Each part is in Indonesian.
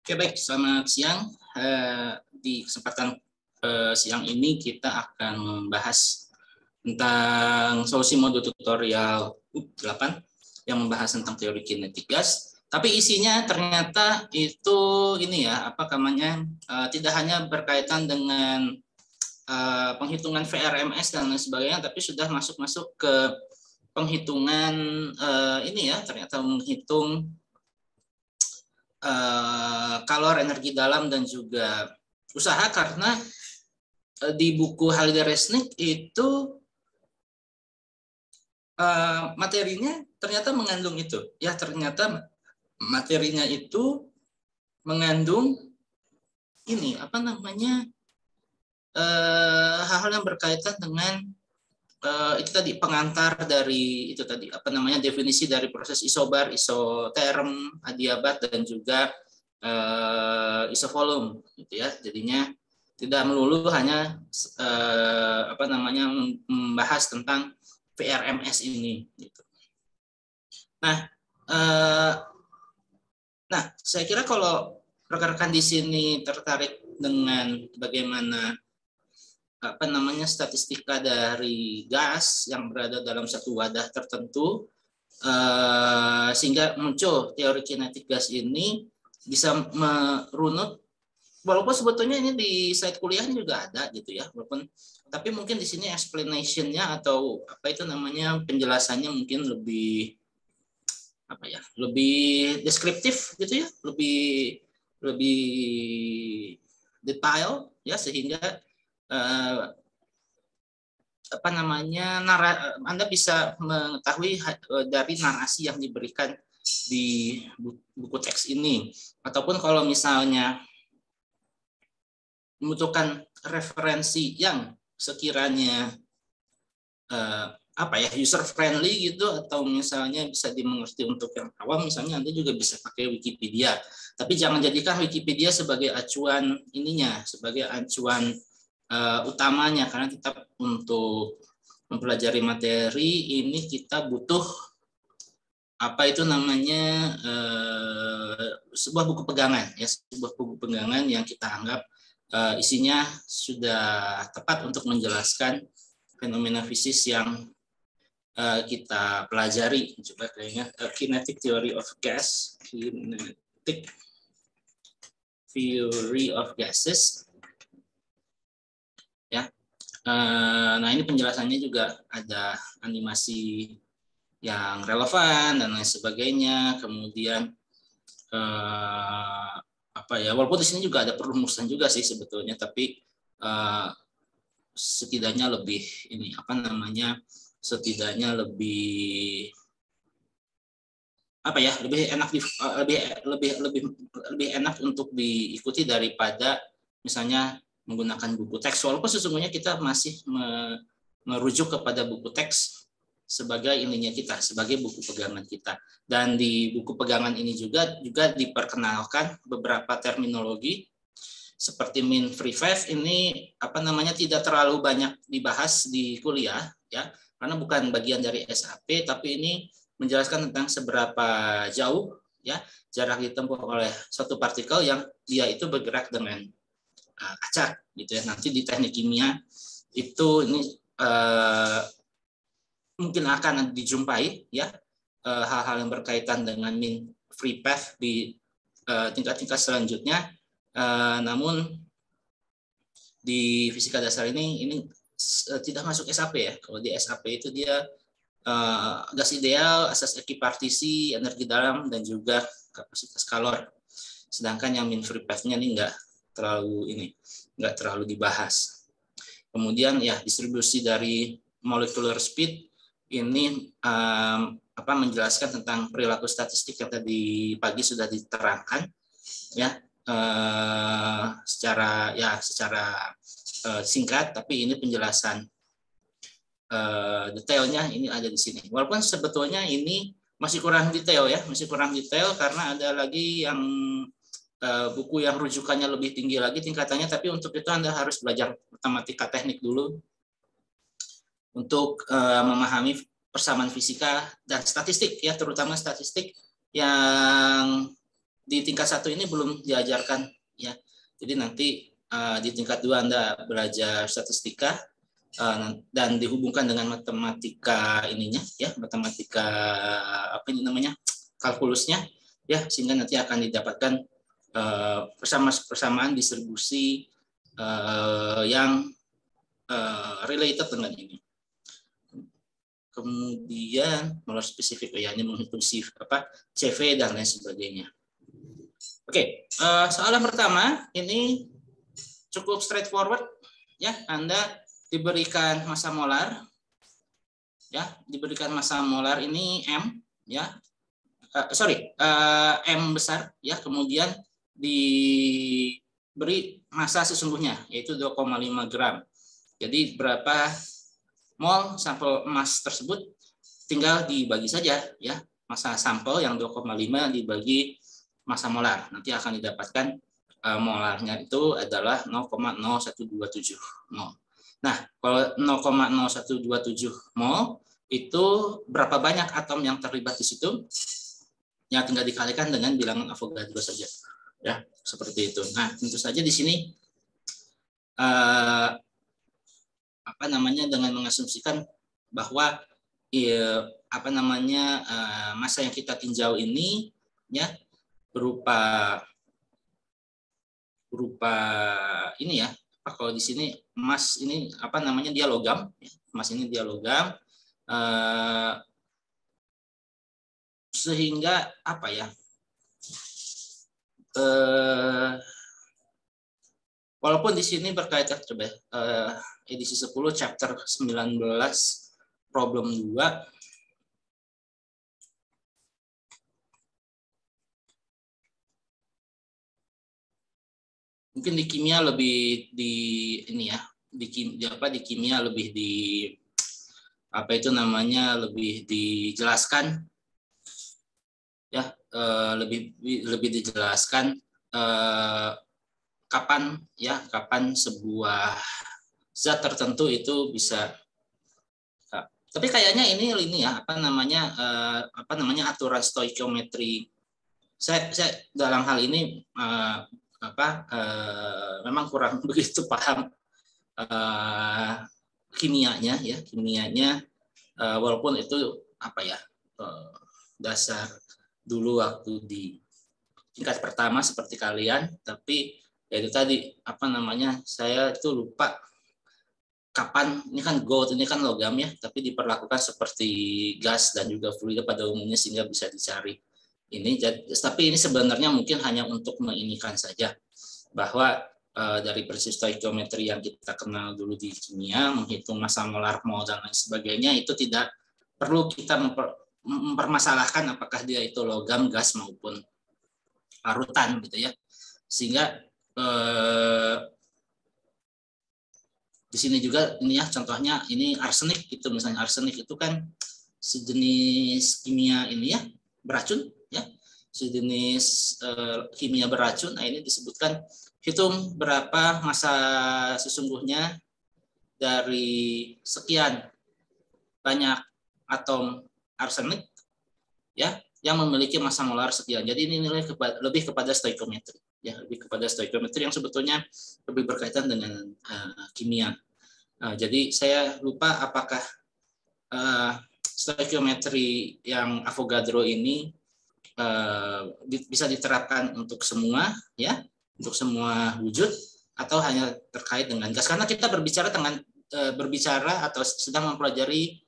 Oke, baik. Selamat siang. Di kesempatan siang ini kita akan membahas tentang solusi modul tutorial 8 yang membahas tentang teori kinetik gas. Tapi isinya ternyata itu ini ya, apa namanya, tidak hanya berkaitan dengan penghitungan VRMS dan lain sebagainya, tapi sudah masuk ke penghitungan ini ya, ternyata menghitung kalor energi dalam dan juga usaha, karena di buku Halide-Resnick itu materinya ternyata mengandung itu ya, ternyata materinya itu mengandung ini apa namanya, hal-hal yang berkaitan dengan itu tadi, pengantar dari itu tadi, apa namanya, definisi dari proses isobar, isoterm, adiabat, dan juga isovolume gitu ya. Jadinya tidak melulu hanya apa namanya, membahas tentang VRMS ini gitu. Nah, saya kira kalau rekan-rekan di sini tertarik dengan bagaimana apa namanya, statistika dari gas yang berada dalam satu wadah tertentu, sehingga muncul teori kinetik gas ini, bisa merunut, walaupun sebetulnya ini di slide kuliahnya juga ada gitu ya, walaupun, tapi mungkin di sini explanation-nya atau apa itu namanya, penjelasannya mungkin lebih apa ya, lebih deskriptif gitu ya, lebih detail ya, sehingga apa namanya, Anda bisa mengetahui dari narasi yang diberikan di buku teks ini, ataupun kalau misalnya membutuhkan referensi yang sekiranya apa ya, user friendly gitu, atau misalnya bisa dimengerti untuk yang awam, misalnya Anda juga bisa pakai Wikipedia, tapi jangan jadikan Wikipedia sebagai acuan ininya, sebagai acuan utamanya, karena tetap untuk mempelajari materi ini kita butuh apa itu namanya, sebuah buku pegangan ya, sebuah buku pegangan yang kita anggap isinya sudah tepat untuk menjelaskan fenomena fisis yang kita pelajari. Coba ingat, kinetic theory of gas, kinetic theory of gases ya. Nah, ini penjelasannya juga ada animasi yang relevan dan lain sebagainya. Kemudian apa ya, walaupun di sini juga ada perumusan juga sih sebetulnya, tapi setidaknya lebih ini apa namanya, setidaknya lebih apa ya, lebih enak, lebih enak untuk diikuti daripada misalnya menggunakan buku teks, walaupun sesungguhnya kita masih merujuk kepada buku teks sebagai ininya kita, sebagai buku pegangan kita. Dan di buku pegangan ini juga diperkenalkan beberapa terminologi seperti mean free wave. Ini apa namanya, tidak terlalu banyak dibahas di kuliah ya, karena bukan bagian dari SAP, tapi ini menjelaskan tentang seberapa jauh ya jarak ditempuh oleh suatu partikel yang dia itu bergerak dengan acak gitu ya. Nanti di teknik kimia itu ini mungkin akan dijumpai ya hal-hal yang berkaitan dengan mean free path di tingkat-tingkat selanjutnya. Namun di fisika dasar ini tidak masuk SAP ya. Kalau di SAP itu dia gas ideal, asas ekipartisi, energi dalam, dan juga kapasitas kalor. Sedangkan yang mean free path-nya ini nggak terlalu dibahas. Kemudian ya, distribusi dari molecular speed ini apa, menjelaskan tentang perilaku statistik yang tadi pagi sudah diterangkan ya, secara singkat, tapi ini penjelasan detailnya ini ada di sini. Walaupun sebetulnya ini masih kurang detail ya, karena ada lagi yang buku yang rujukannya lebih tinggi lagi tingkatannya, tapi untuk itu Anda harus belajar matematika teknik dulu untuk memahami persamaan fisika dan statistik ya, terutama statistik yang di tingkat 1 ini belum diajarkan ya. Jadi nanti di tingkat 2 Anda belajar statistika dan dihubungkan dengan matematika ininya ya, matematika apa ini namanya, kalkulusnya ya, sehingga nanti akan didapatkan persamaan distribusi yang related dengan ini. Kemudian mulai spesifik ya, ini menghitung CV dan lain sebagainya. Oke, soalan pertama ini cukup straightforward ya. Anda diberikan massa molar ya, diberikan massa molar ini M ya, M besar ya, kemudian diberi massa sesungguhnya yaitu 2,5 gram. Jadi berapa mol sampel emas tersebut tinggal dibagi saja ya, massa sampel yang 2,5 dibagi massa molar, nanti akan didapatkan molarnya itu adalah 0,0127 mol. Nah, kalau 0,0127 mol itu berapa banyak atom yang terlibat di situ? Ya tinggal dikalikan dengan bilangan Avogadro saja. Ya, seperti itu. Nah, tentu saja di sini dengan mengasumsikan bahwa massa yang kita tinjau ini ya berupa ini ya. Kalau di sini emas ini dia logam ya. Emas ini dia logam, sehingga walaupun di sini berkaitan, coba edisi 10 chapter 19 problem 2. Mungkin di kimia lebih di kimia lebih lebih dijelaskan ya, lebih dijelaskan kapan sebuah zat tertentu itu bisa. Tapi kayaknya ini ya aturan stoikiometri. Saya dalam hal ini memang kurang begitu paham kimianya walaupun itu dasar dulu waktu di tingkat pertama seperti kalian, tapi ya itu tadi saya itu lupa kapan. Ini kan gold, ini kan logam ya, tapi diperlakukan seperti gas dan juga fluida pada umumnya sehingga bisa dicari ini. Tapi ini sebenarnya mungkin hanya untuk menginikan saja bahwa dari prinsip stoikiometri yang kita kenal dulu di kimia, menghitung massa molar, mol dan lain sebagainya, itu tidak perlu kita mempermasalahkan apakah dia itu logam, gas maupun larutan gitu ya. Sehingga di sini juga ini ya contohnya, ini arsenik itu, misalnya arsenik itu kan sejenis kimia ini ya, beracun ya, sejenis kimia beracun. Nah, ini disebutkan hitung berapa massa sesungguhnya dari sekian banyak atom arsenik ya yang memiliki massa molar sekian. Jadi ini nilai lebih kepada stoikiometri ya, lebih kepada stoikiometri yang sebetulnya lebih berkaitan dengan kimia. Jadi saya lupa apakah stoikiometri yang Avogadro ini bisa diterapkan untuk semua ya, untuk semua wujud, atau hanya terkait dengan gas, karena kita berbicara atau sedang mempelajari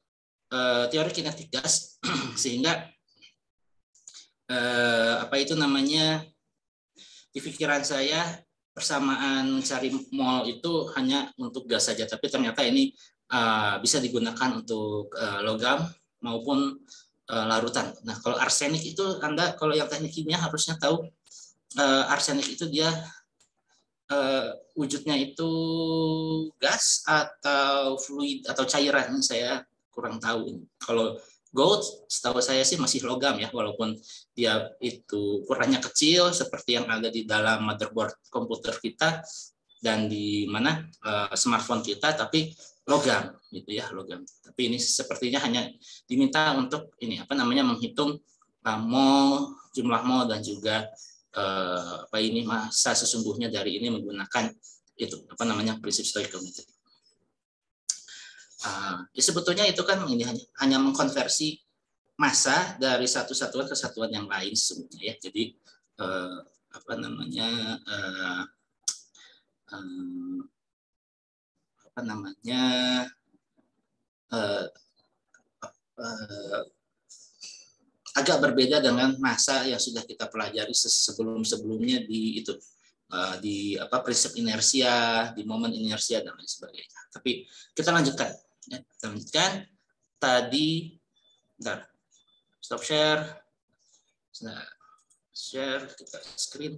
teori kinetik gas sehingga di pikiran saya persamaan mencari mol itu hanya untuk gas saja, tapi ternyata ini bisa digunakan untuk logam maupun larutan. Nah, kalau arsenik itu Anda kalau yang teknik kimia harusnya tahu, arsenik itu dia wujudnya itu gas atau fluid atau cairan, saya kurang tahu. Kalau gold setahu saya sih masih logam ya, walaupun dia itu ukurannya kecil seperti yang ada di dalam motherboard komputer kita dan di smartphone kita, tapi logam gitu ya, logam. Tapi ini sepertinya hanya diminta untuk ini menghitung mol, jumlah mol dan juga apa ini massa sesungguhnya dari ini menggunakan itu apa namanya prinsip stoichiometry. Ya sebetulnya itu kan ini hanya mengkonversi massa dari satu satuan ke satuan yang lain sesungguhnya ya. Jadi apa namanya agak berbeda dengan massa yang sudah kita pelajari sebelum-sebelumnya di itu di apa prinsip inersia, di momen inersia dan lain sebagainya. Tapi kita lanjutkan. Ya, kita lanjutkan. Tadi, bentar, stop share. Nah, share kita screen.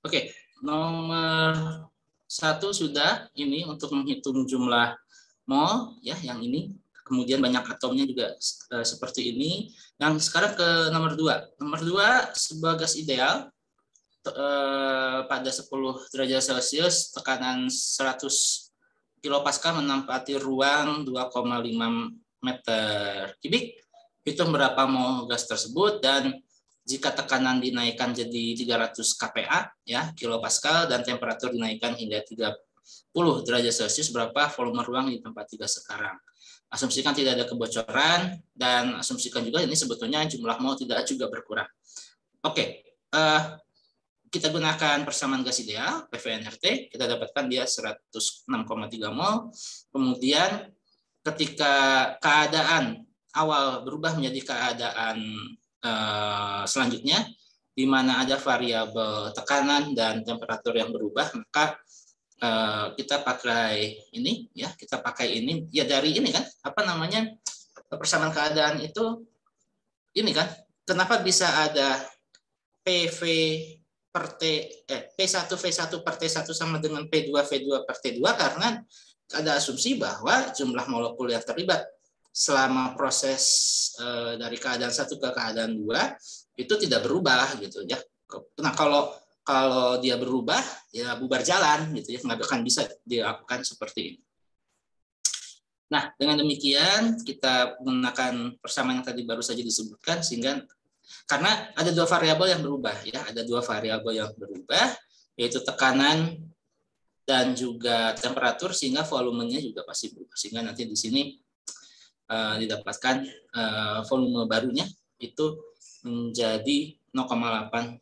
Oke, nomor 1 sudah ini untuk menghitung jumlah mol ya yang ini. Kemudian banyak atomnya juga seperti ini. Yang sekarang ke nomor 2. Nomor 2 sebuah gas ideal pada 10 derajat Celcius tekanan 100 kilopascal menempati ruang 2,5 meter kubik. Hitung berapa mol gas tersebut dan jika tekanan dinaikkan jadi 300 kPa ya kilopascal dan temperatur dinaikkan hingga 30 derajat Celcius berapa volume ruang di tempat 3 sekarang. Asumsikan tidak ada kebocoran dan asumsikan juga ini sebetulnya jumlah mol tidak juga berkurang. Oke, kita gunakan persamaan gas ideal PV-nRT, kita dapatkan dia 106,3 mol. Kemudian ketika keadaan awal berubah menjadi keadaan selanjutnya di mana ada variabel tekanan dan temperatur yang berubah, maka kita pakai ini ya, kita pakai ini ya dari ini kan apa namanya persamaan keadaan itu ini kan kenapa bisa ada PV per T P1 V1 per T1 sama dengan P2 V2 per T2 karena ada asumsi bahwa jumlah molekul yang terlibat selama proses dari keadaan 1 ke keadaan 2 itu tidak berubah gitu ya. Nah, kalau dia berubah ya bubar jalan gitu ya, nggak akan bisa dilakukan seperti ini. Nah, dengan demikian kita menggunakan persamaan yang tadi baru saja disebutkan sehingga karena ada 2 variabel yang berubah ya, ada 2 variabel yang berubah yaitu tekanan dan juga temperatur sehingga volumenya juga pasti berubah sehingga nanti di sini didapatkan volume barunya itu menjadi 0,8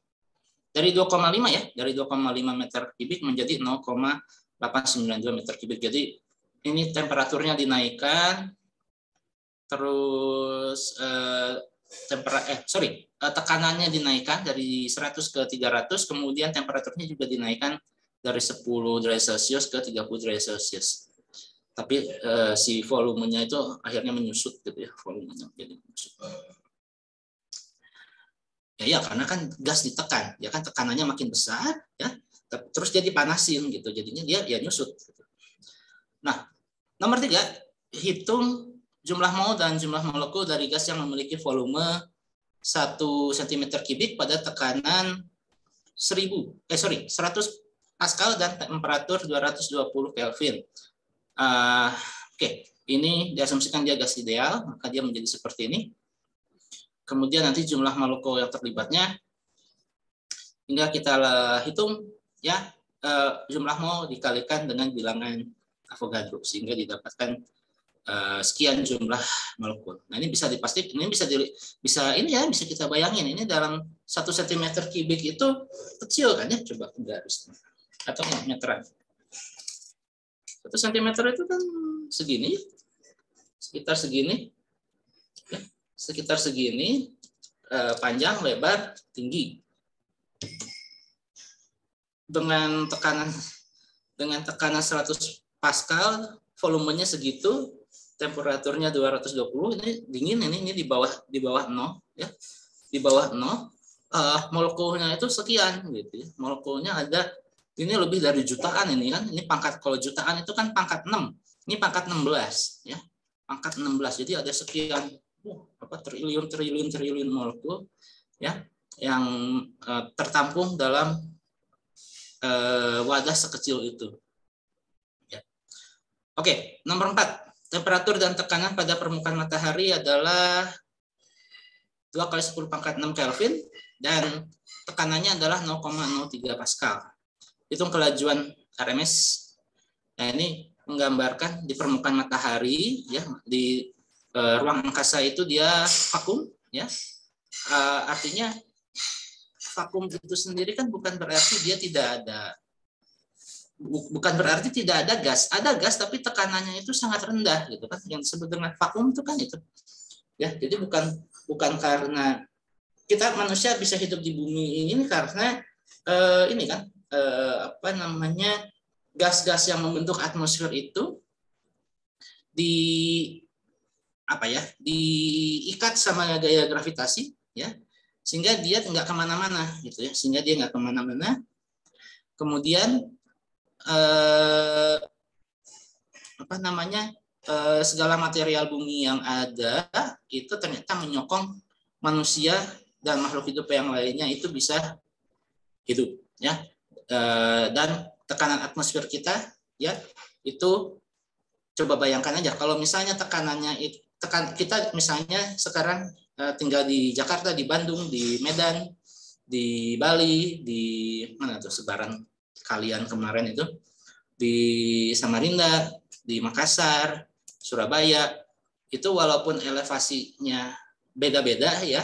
dari 2,5 ya, dari 2,5 meter kubik menjadi 0,892 meter kubik. Jadi ini temperaturnya dinaikkan, terus tekanannya dinaikkan dari 100 ke 300, kemudian temperaturnya juga dinaikkan dari 10 derajat Celcius ke 30 derajat Celcius. Tapi si volumenya itu akhirnya menyusut gitu ya, volumenya jadi menyusut. Ya karena kan gas ditekan, ya kan tekanannya makin besar, ya terus dia dipanasin gitu, jadinya dia ya nyusut. Gitu. Nah, nomor 3, hitung jumlah mol dan jumlah molekul dari gas yang memiliki volume 1 cm3 pada tekanan 100 pascal dan temperatur 220 Kelvin. Oke, ini diasumsikan dia gas ideal, maka dia menjadi seperti ini. Kemudian nanti jumlah molekul yang terlibatnya hingga kita hitung ya jumlah mol dikalikan dengan bilangan Avogadro sehingga didapatkan sekian jumlah molekul. Nah, ini bisa dipastikan, ini bisa kita bayangin ini dalam 1 cm3 itu kecil kan ya, coba garis atau meteran. 1 cm itu kan segini, sekitar segini, panjang, lebar, tinggi. Dengan tekanan 100 pascal, volumenya segitu, temperaturnya 220, ini dingin, ini di bawah 0 ya. Di bawah 0, molekulnya itu sekian gitu ya. Molekulnya ada ini lebih dari jutaan ini kan. Ini pangkat, kalau jutaan itu kan pangkat 6. Ini pangkat 16 ya. Pangkat 16. Jadi ada sekian triliun molekul ya yang tertampung dalam wadah sekecil itu. Oke, nomor 4. Temperatur dan tekanan pada permukaan matahari adalah 2 kali 10 pangkat 6 Kelvin dan tekanannya adalah 0,03 Pascal. Hitung kelajuan RMS. Nah, ini menggambarkan di permukaan matahari ya, di ruang angkasa itu dia vakum ya. Artinya vakum itu sendiri kan bukan berarti dia tidak ada, bukan berarti tidak ada gas. Ada gas tapi tekanannya itu sangat rendah gitu kan. Yang disebut dengan vakum itu kan itu. Ya, jadi bukan karena kita manusia bisa hidup di bumi ini karena ini kan apa namanya, gas-gas yang membentuk atmosfer itu diikat sama gaya gravitasi ya, sehingga dia nggak kemana-mana gitu ya, Kemudian segala material bumi yang ada itu ternyata menyokong manusia dan makhluk hidup yang lainnya itu bisa hidup ya. Dan tekanan atmosfer kita ya itu, coba bayangkan aja kalau misalnya tekanannya kita misalnya sekarang tinggal di Jakarta, di Bandung, di Medan, di Bali, di mana tuh sebaran kalian kemarin itu, di Samarinda, di Makassar, Surabaya, itu walaupun elevasinya beda-beda ya,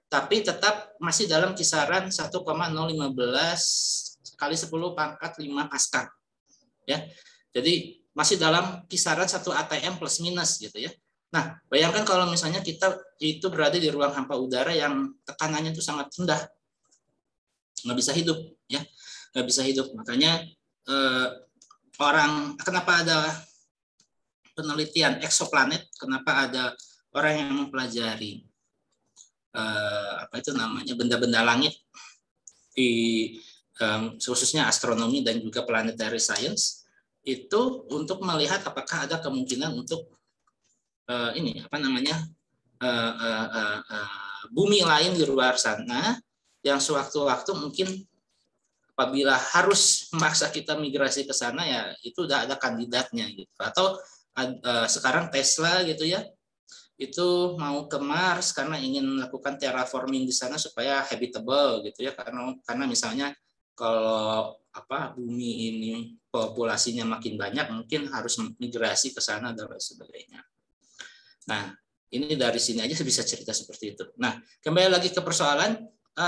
tapi tetap masih dalam kisaran 1,015 kali 10 pangkat 5 Pascal. Ya. Jadi masih dalam kisaran 1 atm plus minus gitu ya. Nah, bayangkan kalau misalnya kita itu berada di ruang hampa udara yang tekanannya itu sangat rendah. Nggak bisa hidup ya. Nggak bisa hidup. Makanya kenapa ada penelitian eksoplanet, kenapa ada orang yang mempelajari benda-benda langit di khususnya astronomi dan juga planetary science, itu untuk melihat apakah ada kemungkinan untuk bumi lain di luar sana yang sewaktu-waktu mungkin apabila harus memaksa kita migrasi ke sana ya itu udah ada kandidatnya gitu. Atau sekarang Tesla gitu ya, itu mau ke Mars karena ingin melakukan terraforming di sana supaya habitable gitu ya, karena misalnya kalau bumi ini populasinya makin banyak mungkin harus migrasi ke sana dan sebagainya. Nah, ini dari sini aja bisa cerita seperti itu. Nah, kembali lagi ke persoalan,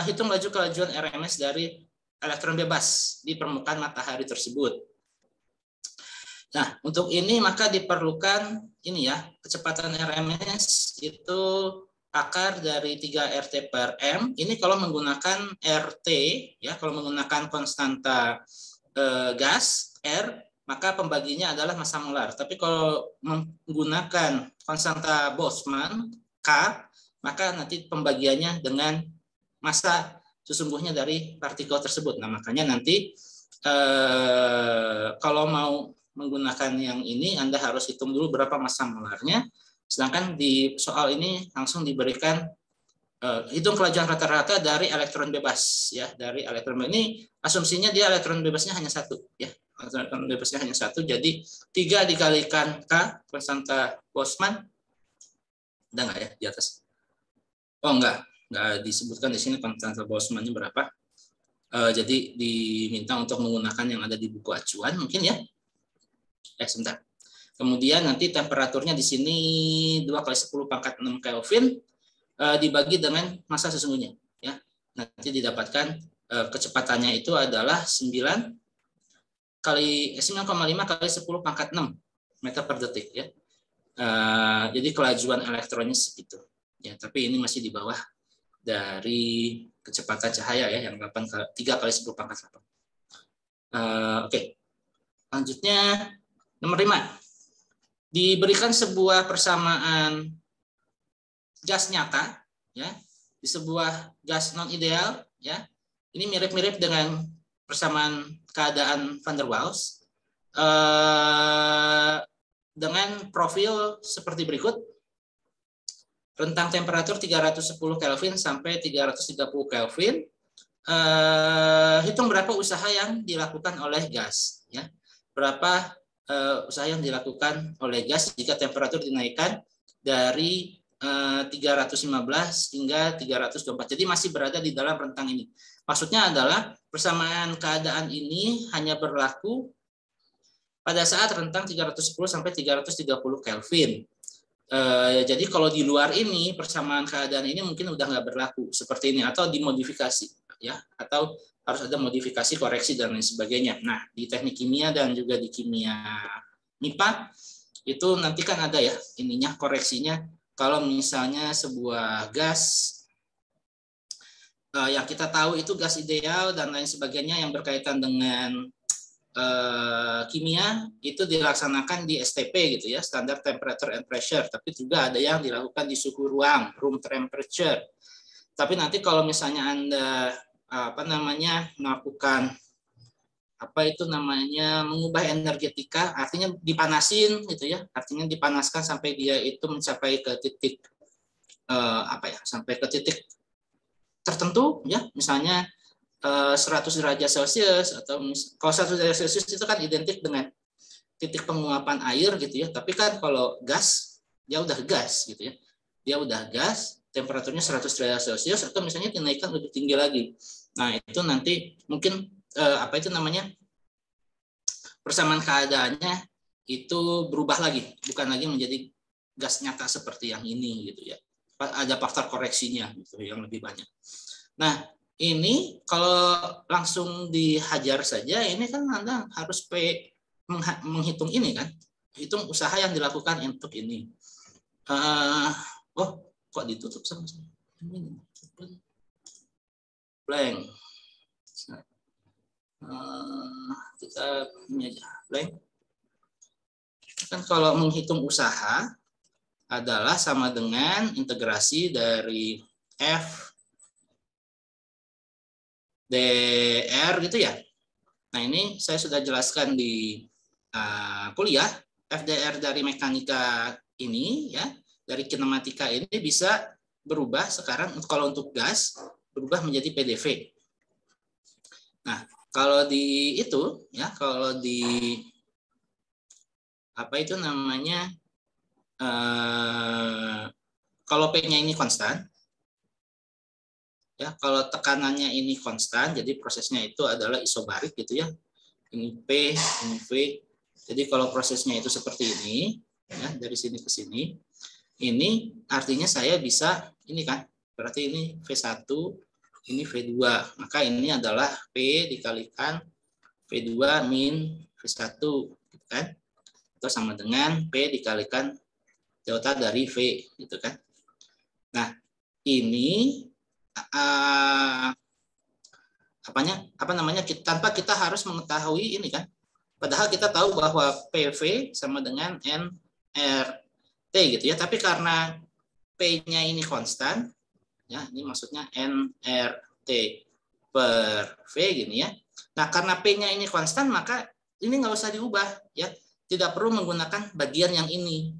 hitung laju kelajuan RMS dari elektron bebas di permukaan matahari tersebut. Nah, untuk ini maka diperlukan ini ya, kecepatan RMS itu akar dari 3 RT per M. Ini kalau menggunakan RT ya, kalau menggunakan konstanta gas R, maka pembaginya adalah massa molar. Tapi kalau menggunakan konstanta Boltzmann K, maka nanti pembagiannya dengan massa sesungguhnya dari partikel tersebut. Nah, makanya nanti kalau mau menggunakan yang ini, Anda harus hitung dulu berapa massa molarnya. Sedangkan di soal ini langsung diberikan hitung kelajuan rata-rata dari elektron bebas ya, dari elektron bebas. Ini asumsinya dia elektron bebasnya hanya 1 ya. Elektron bebasnya hanya 1, jadi 3 dikalikan K konstanta Boltzmann. Ada nggak ya di atas? Oh enggak disebutkan di sini konstanta Boltzmann-nya berapa. Jadi diminta untuk menggunakan yang ada di buku acuan mungkin ya. Sebentar. Kemudian nanti temperaturnya di sini 2 kali 10 pangkat 6 Kelvin dibagi dengan massa sesungguhnya ya. Nanti didapatkan kecepatannya itu adalah 9,5 kali 10 pangkat 6 meter per detik ya. Jadi kelajuan elektronnya segitu. Ya, tapi ini masih di bawah dari kecepatan cahaya ya, yang 3 kali 10 pangkat 8. Oke. Lanjutnya nomor 5. Diberikan sebuah persamaan gas nyata ya, di sebuah gas non ideal ya. Ini mirip-mirip dengan persamaan keadaan van der Waals dengan profil seperti berikut. Rentang temperatur 310 Kelvin sampai 330 Kelvin. Hitung berapa usaha yang dilakukan oleh gas ya. Berapa usaha yang dilakukan oleh gas jika temperatur dinaikkan dari 315 hingga 324. Jadi masih berada di dalam rentang ini. Maksudnya adalah persamaan keadaan ini hanya berlaku pada saat rentang 310 sampai 330 Kelvin. Jadi kalau di luar ini persamaan keadaan ini mungkin udah nggak berlaku seperti ini atau dimodifikasi ya, atau harus ada modifikasi, koreksi dan lain sebagainya. Nah, di teknik kimia dan juga di kimia MIPA itu nanti kan ada ya ininya, koreksinya. Kalau misalnya sebuah gas yang kita tahu itu gas ideal dan lain sebagainya yang berkaitan dengan kimia itu dilaksanakan di STP gitu ya, standar temperature and pressure, tapi juga ada yang dilakukan di suhu ruang, room temperature. Tapi nanti kalau misalnya Anda melakukan mengubah energetika, artinya dipanasin gitu ya, artinya dipanaskan sampai dia itu mencapai ke titik sampai ke titik tertentu ya, misalnya 100 derajat Celcius, atau kalau 100 derajat Celcius itu kan identik dengan titik penguapan air gitu ya. Tapi kan kalau gas, dia udah gas gitu ya. Dia udah gas, temperaturnya 100 derajat Celcius atau misalnya dinaikkan lebih tinggi lagi. Nah, itu nanti mungkin persamaan keadaannya itu berubah lagi, bukan lagi menjadi gas nyata seperti yang ini gitu ya. Ada faktor koreksinya gitu yang lebih banyak. Nah, ini kalau langsung dihajar saja, ini kan Anda harus menghitung ini kan, hitung usaha yang dilakukan untuk ini. Kok ditutup sama ini? Blank. Kita ini aja blank. Kan kalau menghitung usaha adalah sama dengan integrasi dari F DR gitu ya. Nah, ini saya sudah jelaskan di kuliah. FDR dari mekanika ini ya, dari kinematika ini bisa berubah sekarang kalau untuk gas berubah menjadi PDV. Nah, kalau di itu ya, kalau di kalau P-nya ini konstan ya, kalau tekanannya ini konstan, jadi prosesnya itu adalah isobarik gitu ya. Ini P, ini V. Jadi kalau prosesnya itu seperti ini, ya, dari sini ke sini, ini artinya saya bisa ini kan, berarti ini V1, ini V2. Maka ini adalah P dikalikan V2 min V1, gitu kan? Itu sama dengan P dikalikan delta dari V, gitu kan? Nah, ini tanpa kita harus mengetahui ini kan, padahal kita tahu bahwa PV sama dengan nRT gitu ya, tapi karena P-nya ini konstan ya, ini maksudnya nRT per V gini ya. Nah, karena P-nya ini konstan maka ini nggak usah diubah ya, tidak perlu menggunakan bagian yang ini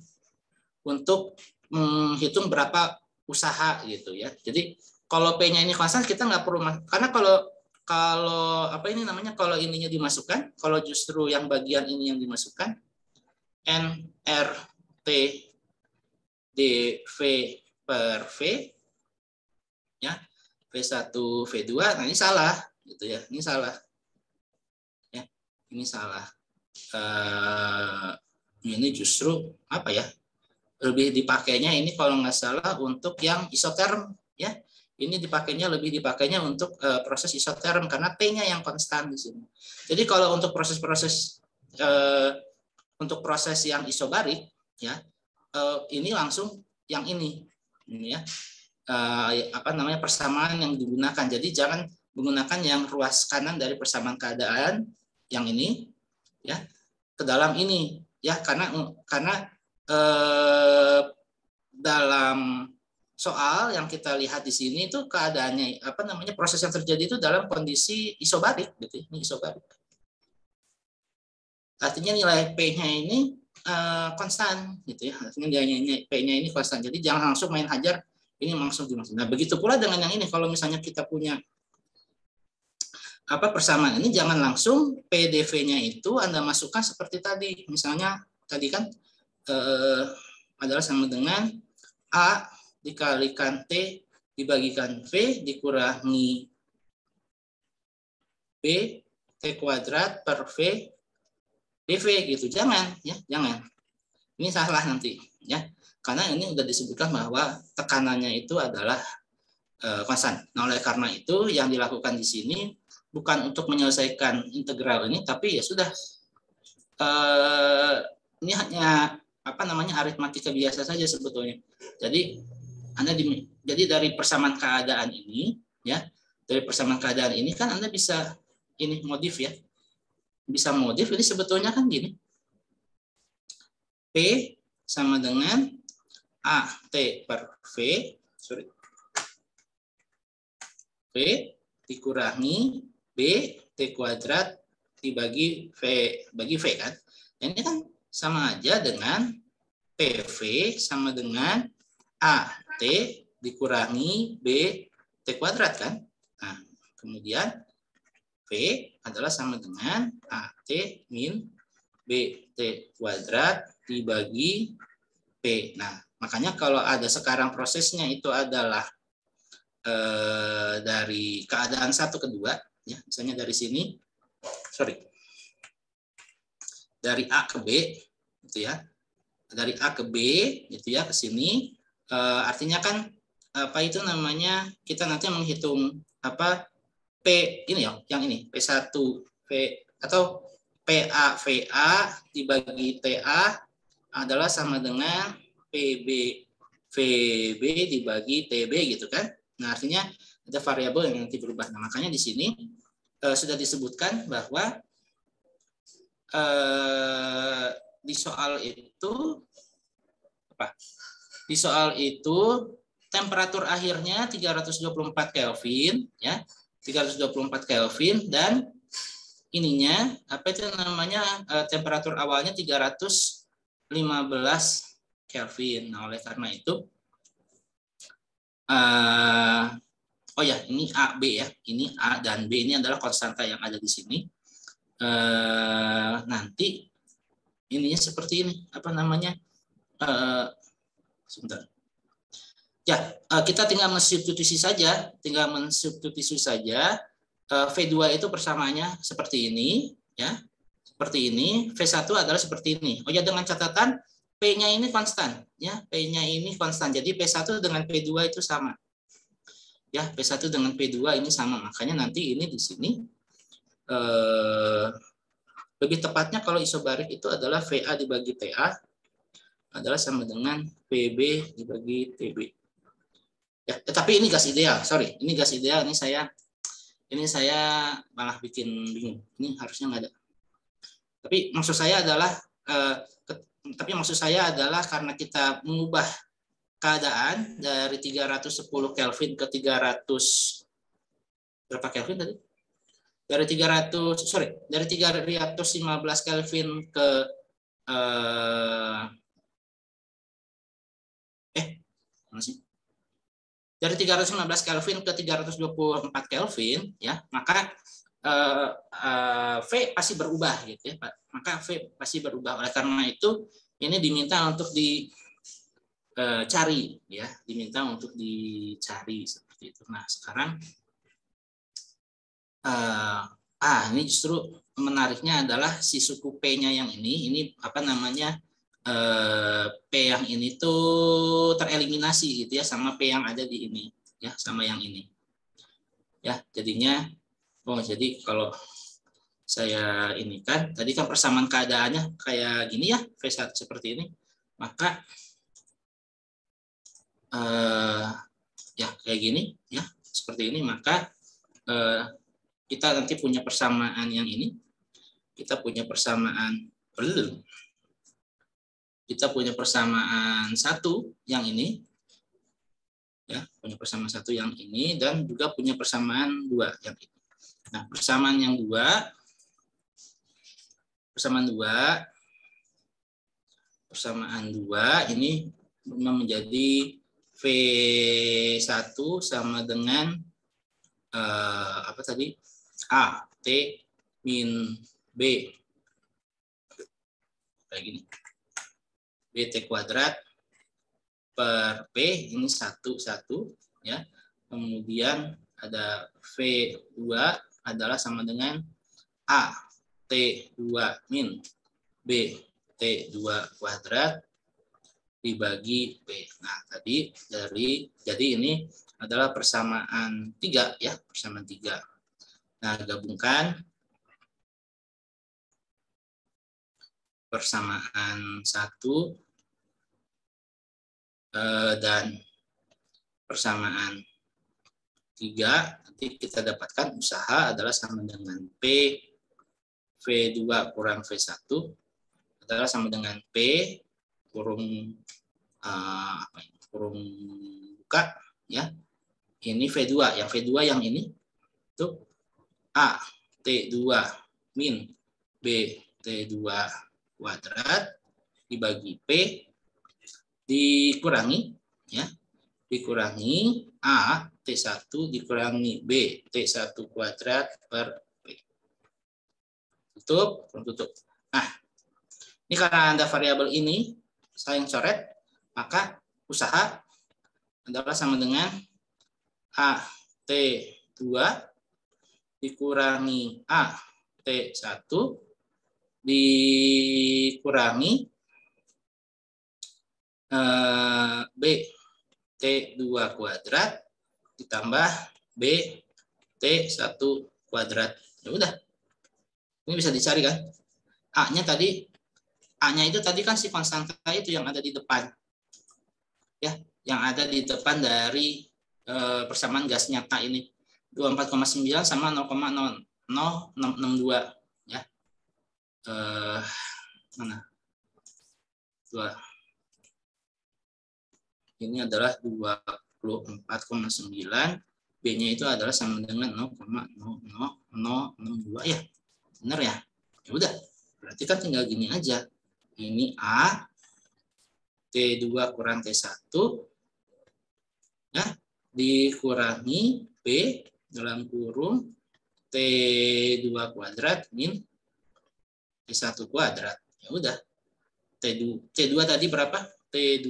untuk menghitung berapa usaha gitu ya. Jadi kalau P-nya ini konstan kita nggak perlu, karena kalau kalau ininya dimasukkan, kalau justru yang bagian ini yang dimasukkan, nRT dV per V ya, V1 V2, nah ini salah gitu ya, ini salah ya, ini salah. Ini justru lebih dipakainya ini kalau nggak salah untuk yang isoterm ya. Ini lebih dipakainya untuk proses isoterm karena T-nya yang konstan di sini. Jadi kalau untuk proses yang isobarik ya, ini langsung yang ini ya. Persamaan yang digunakan. Jadi jangan menggunakan yang ruas kanan dari persamaan keadaan yang ini ya ke dalam ini ya, karena dalam soal yang kita lihat di sini itu keadaannya proses yang terjadi itu dalam kondisi isobarik gitu. Ini isobarik. Artinya nilai P-nya ini konstan gitu ya. Artinya nilai P-nya ini konstan. Jadi jangan langsung main hajar ini langsung dimaksud. Nah, begitu pula dengan yang ini, kalau misalnya kita punya persamaan ini jangan langsung PDV-nya itu Anda masukkan seperti tadi. Misalnya tadi kan adalah sama dengan A dikalikan T dibagikan V dikurangi B T kuadrat per V dV gitu. Jangan ya, jangan. Ini salah nanti ya. Karena ini sudah disebutkan bahwa tekanannya itu adalah konstan. Nah, oleh karena itu yang dilakukan di sini bukan untuk menyelesaikan integral ini, tapi ya sudah ini hanya aritmatika biasa saja sebetulnya. Jadi jadi dari persamaan keadaan ini ya, dari persamaan keadaan ini kan Anda bisa ini modif ya. Bisa modif ini sebetulnya kan gini. P sama dengan A T per V, V dikurangi B T kuadrat dibagi V bagi V kan. Dan ini kan sama aja dengan PV sama dengan AT dikurangi B T kuadrat kan. Nah, kemudian V adalah sama dengan AT min B T kuadrat dibagi P. Nah, makanya kalau ada sekarang prosesnya itu adalah dari keadaan 1 ke 2, ya, misalnya dari sini, dari A ke B, gitu ya, dari A ke B, gitu ya, ke sini, artinya kan apa itu namanya, kita nanti menghitung apa P ini ya, yang ini P1 V atau PA VA dibagi TA adalah sama dengan PB VB dibagi TB gitu kan. Nah, artinya ada variabel yang nanti berubah. Nah, makanya di sini sudah disebutkan bahwa di soal itu Di soal itu temperatur akhirnya 324 Kelvin ya. 324 Kelvin dan ininya apa itu namanya temperatur awalnya 315 Kelvin. Nah, oleh karena itu oh ya, ini A, B ya. Ini A dan B ini adalah konstanta yang ada di sini. Nanti ininya seperti ini. Apa namanya? Sebentar. Ya, kita tinggal mensubstitusi saja. Tinggal mensubstitusi saja. V2 itu persamaannya seperti ini. Ya, seperti ini. V1 adalah seperti ini. Oh ya, dengan catatan P-nya ini konstan. Ya, P-nya ini konstan. Jadi P1 dengan P2 itu sama. Ya, P1 dengan P2 ini sama. Makanya nanti ini di sini lebih tepatnya kalau isobarik itu adalah VA dibagi TA adalah sama dengan PB dibagi TB. Ya, tapi ini gas ideal. Sorry, ini gas ideal. Ini saya malah bikin bingung. Ini harusnya nggak ada. Tapi maksud saya adalah karena kita mengubah keadaan dari 310 Kelvin ke 300 berapa Kelvin tadi? Dari 315 Kelvin ke dari 315 Kelvin ke 324 Kelvin ya, maka V pasti berubah gitu ya, Pak. Maka V pasti berubah. Oleh karena itu ini diminta untuk dicari ya, diminta untuk dicari seperti itu. Nah, sekarang ini justru menariknya adalah si suku P-nya yang ini apa namanya? P yang ini tuh tereliminasi gitu ya sama P yang ada di ini ya, sama yang ini. Ya, jadinya jadi kalau saya ini kan tadi kan persamaan keadaannya kayak gini ya, V1 seperti ini. Maka ya kayak gini ya, seperti ini, maka kita nanti punya persamaan yang ini. Kita punya persamaan satu yang ini. Ya, punya persamaan satu yang ini dan juga punya persamaan dua yang ini. Nah, persamaan dua ini menjadi V1 sama dengan apa tadi? A T min B kayak gini. BT kuadrat per P ini 1 ya. Kemudian ada V2 adalah sama dengan A T2 min B T2 kuadrat dibagi P. Nah, jadi ini adalah persamaan 3 ya, persamaan 3. Nah, gabungkan persamaan 1 dan persamaan 3, nanti kita dapatkan usaha adalah sama dengan P V2 kurang V1 adalah sama dengan P kurung kurung buka ya. Ini V2, yang V2 yang ini tuh A T2 min B T2 kuadrat dibagi P dikurangi ya. Dikurangi A T1 dikurangi B T1 kuadrat per P. Tutup. Nah, ini karena ada variabel ini, saya yang coret, maka usaha adalah sama dengan A T2 dikurangi A T1 dikurangi B T2 kuadrat ditambah B T1 kuadrat. Ya udah. Ini bisa dicari kan? A-nya itu tadi kan si konstanta itu yang ada di depan. Ya, yang ada di depan dari persamaan gas nyata ini. 24,9 sama 0,0662 ya. Mana? 2. Ini adalah 24,9, B-nya itu adalah sama dengan 0,0062 ya. Benar ya? Ya udah. Berarti kan tinggal gini aja. Ini A T2 kurang T1 ya, dikurangi B dalam kurung T2 kuadrat min T1 kuadrat. Ya udah. T2 tadi berapa? T2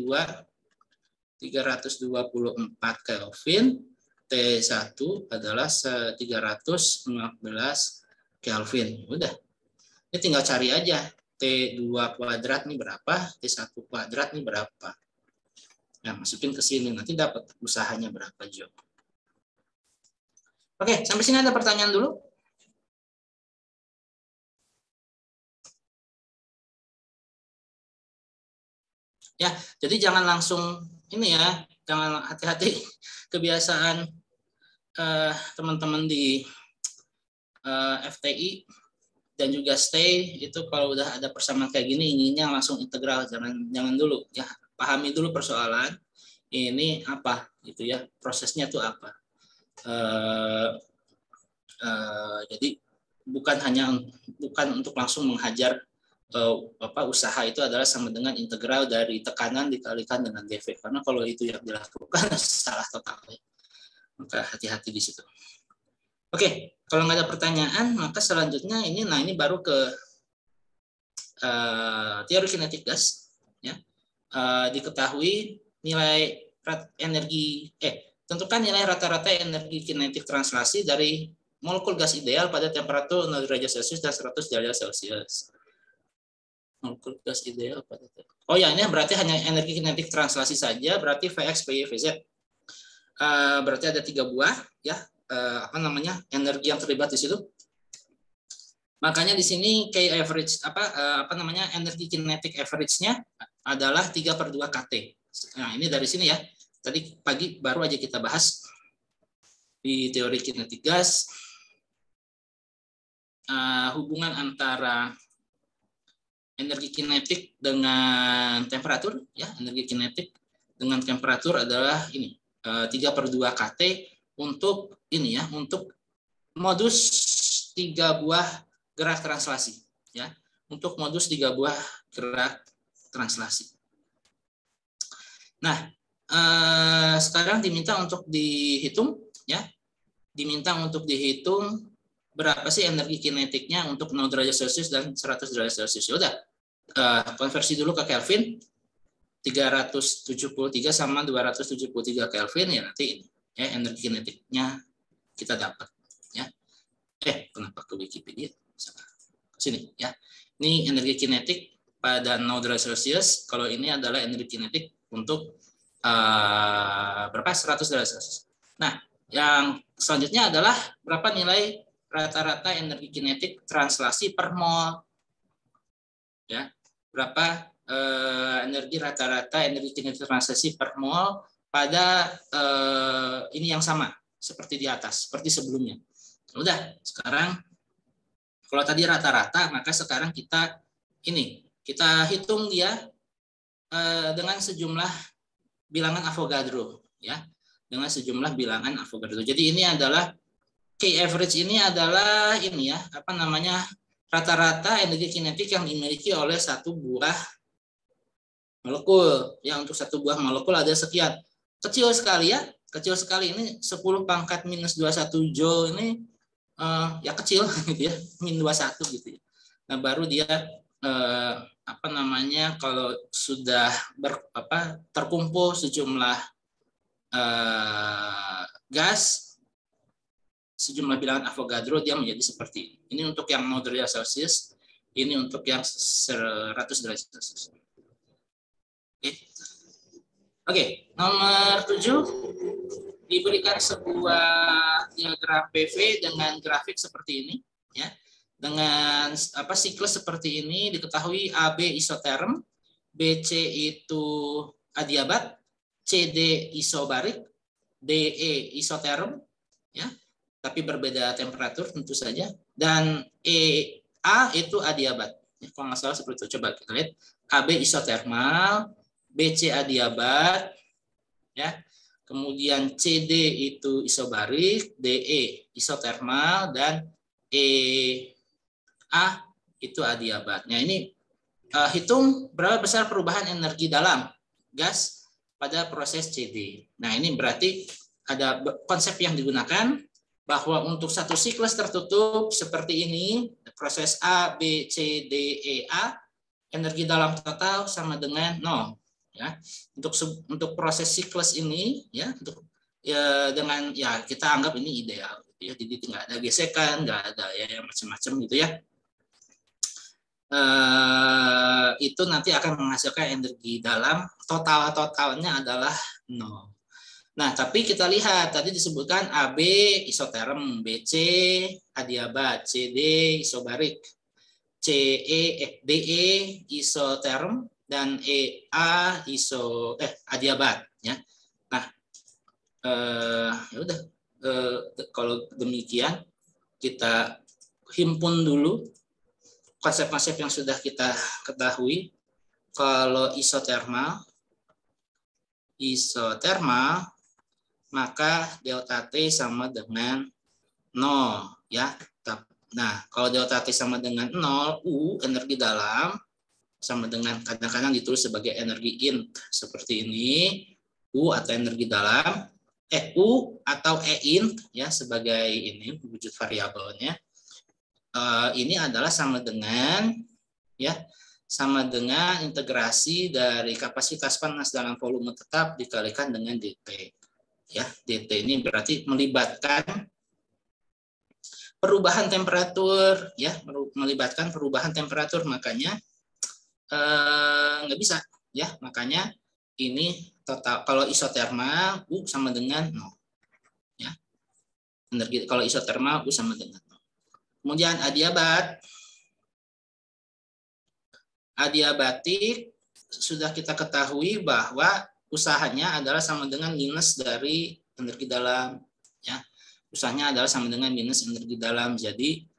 324 Kelvin, T1 adalah 315 Kelvin. Udah. Ini tinggal cari aja. T2 kuadrat ini berapa, T1 kuadrat ini berapa. Nah, masukin ke sini, nanti dapat usahanya berapa, Jo. Oke, sampai sini ada pertanyaan dulu? Ya, jadi jangan langsung ini ya, jangan hati-hati kebiasaan teman-teman di FTI dan juga stay itu kalau udah ada persamaan kayak gini inginnya langsung integral, jangan dulu ya, pahami dulu persoalan ini apa gitu ya, prosesnya tuh apa. Jadi bukan untuk langsung menghajar usaha itu adalah sama dengan integral dari tekanan dikalikan dengan dV, karena kalau itu yang dilakukan salah total ya. Maka hati-hati di situ. Oke, kalau nggak ada pertanyaan maka selanjutnya ini baru ke teori kinetik gas ya. Diketahui nilai energi tentukan nilai rata-rata energi kinetik translasi dari molekul gas ideal pada temperatur 0 derajat Celcius dan 100 derajat Celcius. Molekul gas ideal pada ini berarti hanya energi kinetik translasi saja, berarti Vx, Py, Vz. Berarti ada 3 buah ya, energi yang terlibat di situ. Makanya di sini K average energi kinetik average-nya adalah 3/2 kT. Nah, ini dari sini ya. Tadi pagi baru aja kita bahas di teori kinetik gas. Hubungan antara energi kinetik dengan temperatur ya, energi kinetik dengan temperatur adalah ini 3/2 kT untuk ini ya, untuk modus 3 buah gerak translasi ya, untuk modus 3 buah gerak translasi. Nah, sekarang diminta untuk dihitung ya, diminta untuk dihitung berapa sih energi kinetiknya untuk 0 derajat Celcius dan 100 derajat Celcius. Ya udah, konversi dulu ke Kelvin. 373 sama 273 Kelvin ya, nanti ini ya energi kinetiknya kita dapat ya. Kenapa ke Wikipedia? Sini ya. Ini energi kinetik pada 0 derajat Celcius. Kalau ini adalah energi kinetik untuk berapa? 100 derajat Celcius. Nah, yang selanjutnya adalah berapa nilai rata-rata energi kinetik translasi per mol. Ya. Berapa energi rata-rata energi kinetik translasi per mol pada ini yang sama seperti di atas, seperti sebelumnya. Udah, sekarang kalau tadi rata-rata, maka sekarang kita hitung dia dengan sejumlah bilangan Avogadro, ya, dengan sejumlah bilangan Avogadro. Jadi ini adalah K average, ini adalah ini ya, apa namanya, rata-rata energi kinetik yang dimiliki oleh satu buah molekul. Ya, untuk satu buah molekul ada sekian. Kecil sekali ya, kecil sekali. Ini 10 pangkat minus 21 joule ini ya kecil gitu ya, min 21 gitu ya. Nah, baru dia apa namanya, kalau sudah terkumpul sejumlah gas, sejumlah bilangan Avogadro, dia menjadi seperti ini. Ini untuk yang 0 derajat Celcius, ini untuk yang 100 derajat Celcius. Oke, nomor 7 diberikan sebuah diagram PV dengan grafik seperti ini, ya. Dengan siklus seperti ini, diketahui AB isoterm, BC itu adiabat, CD isobarik, DE isoterm, ya, tapi berbeda temperatur tentu saja, dan EA itu adiabat. Ya, kalau nggak salah seperti itu. Coba kita lihat, AB isotermal, BC adiabat, ya. Kemudian CD itu isobarik, DE isotermal, dan EA itu adiabat. Nah, ini hitung berapa besar perubahan energi dalam gas pada proses CD. Nah, ini berarti ada konsep yang digunakan bahwa untuk satu siklus tertutup seperti ini, proses A, B, C, D, E, A, energi dalam total sama dengan 0. Ya, untuk proses siklus ini, ya, untuk dengan ya kita anggap ini ideal, gitu ya. Jadi nggak ada gesekan, nggak ada ya macam-macam gitu ya. Itu nanti akan menghasilkan energi dalam totalnya adalah 0. Nah, tapi kita lihat tadi disebutkan AB isoterm, BC adiabat, CD isobarik, DE isoterm, dan EA adiabat, ya. Nah, ya udah, kalau demikian kita himpun dulu konsep-konsep yang sudah kita ketahui. Kalau isotermal, maka delta T sama dengan 0, ya. Nah, kalau delta T sama dengan 0, U energi dalam sama dengan, kadang-kadang ditulis sebagai energi int seperti ini, U atau energi dalam, U atau E int ya sebagai ini wujud variabelnya. Ini adalah sama dengan integrasi dari kapasitas panas dalam volume tetap dikalikan dengan DT. Ya, DT ini berarti melibatkan perubahan temperatur, ya, melibatkan perubahan temperatur, makanya nggak bisa, ya, makanya ini total. Kalau isotermal U sama dengan 0, ya, energi kalau isotermal U sama dengan 0. Kemudian adiabatik sudah kita ketahui bahwa usahanya adalah sama dengan minus dari energi dalam, ya, usahanya adalah sama dengan minus energi dalam. Jadi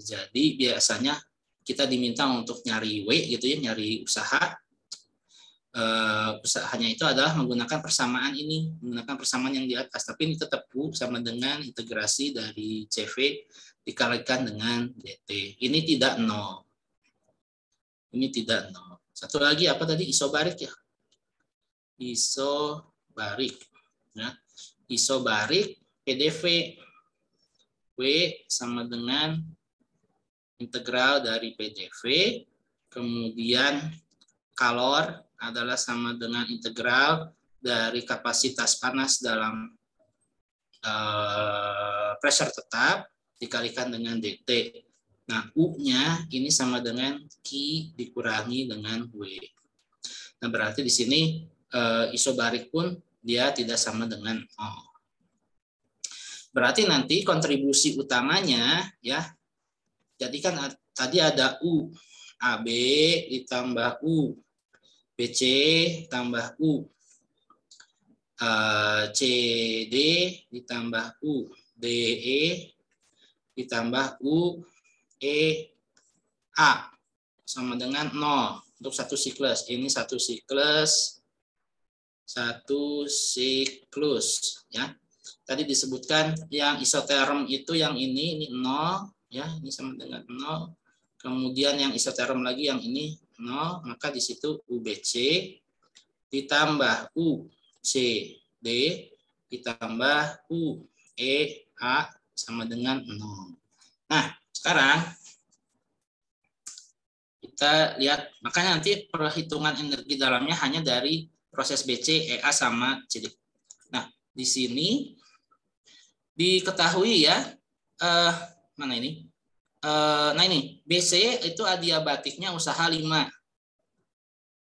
jadi biasanya kita diminta untuk nyari W gitu ya, nyari usaha. Usahanya itu adalah menggunakan persamaan ini, menggunakan persamaan yang di atas, tapi ini tetap U sama dengan integrasi dari CV dikalikan dengan DT. Ini tidak 0. Ini tidak 0. Satu lagi apa tadi? Isobarik ya. Isobarik. Ya. isobarik PDV. W sama dengan integral dari PDV, kemudian kalor adalah sama dengan integral dari kapasitas panas dalam pressure tetap dikalikan dengan DT. Nah, U-nya ini sama dengan Q dikurangi dengan W. Nah, berarti di sini isobarik pun dia tidak sama dengan 0. Berarti nanti kontribusi utamanya ya, jadi kan tadi ada U, AB ditambah U, BC tambah U, CD ditambah U, DE ditambah U, A sama dengan 0 untuk satu siklus. Ini satu siklus ya. Tadi disebutkan yang isoterm itu yang ini 0 ya, ini sama dengan 0. Kemudian yang isoterm lagi yang ini 0, maka di situ UBC ditambah UCD ditambah UEA sama dengan 0. Nah, sekarang kita lihat, makanya nanti perhitungan energi dalamnya hanya dari proses BC, EA sama CD. Nah, di sini diketahui ya, mana ini? Nah ini, BC itu adiabatiknya usaha 5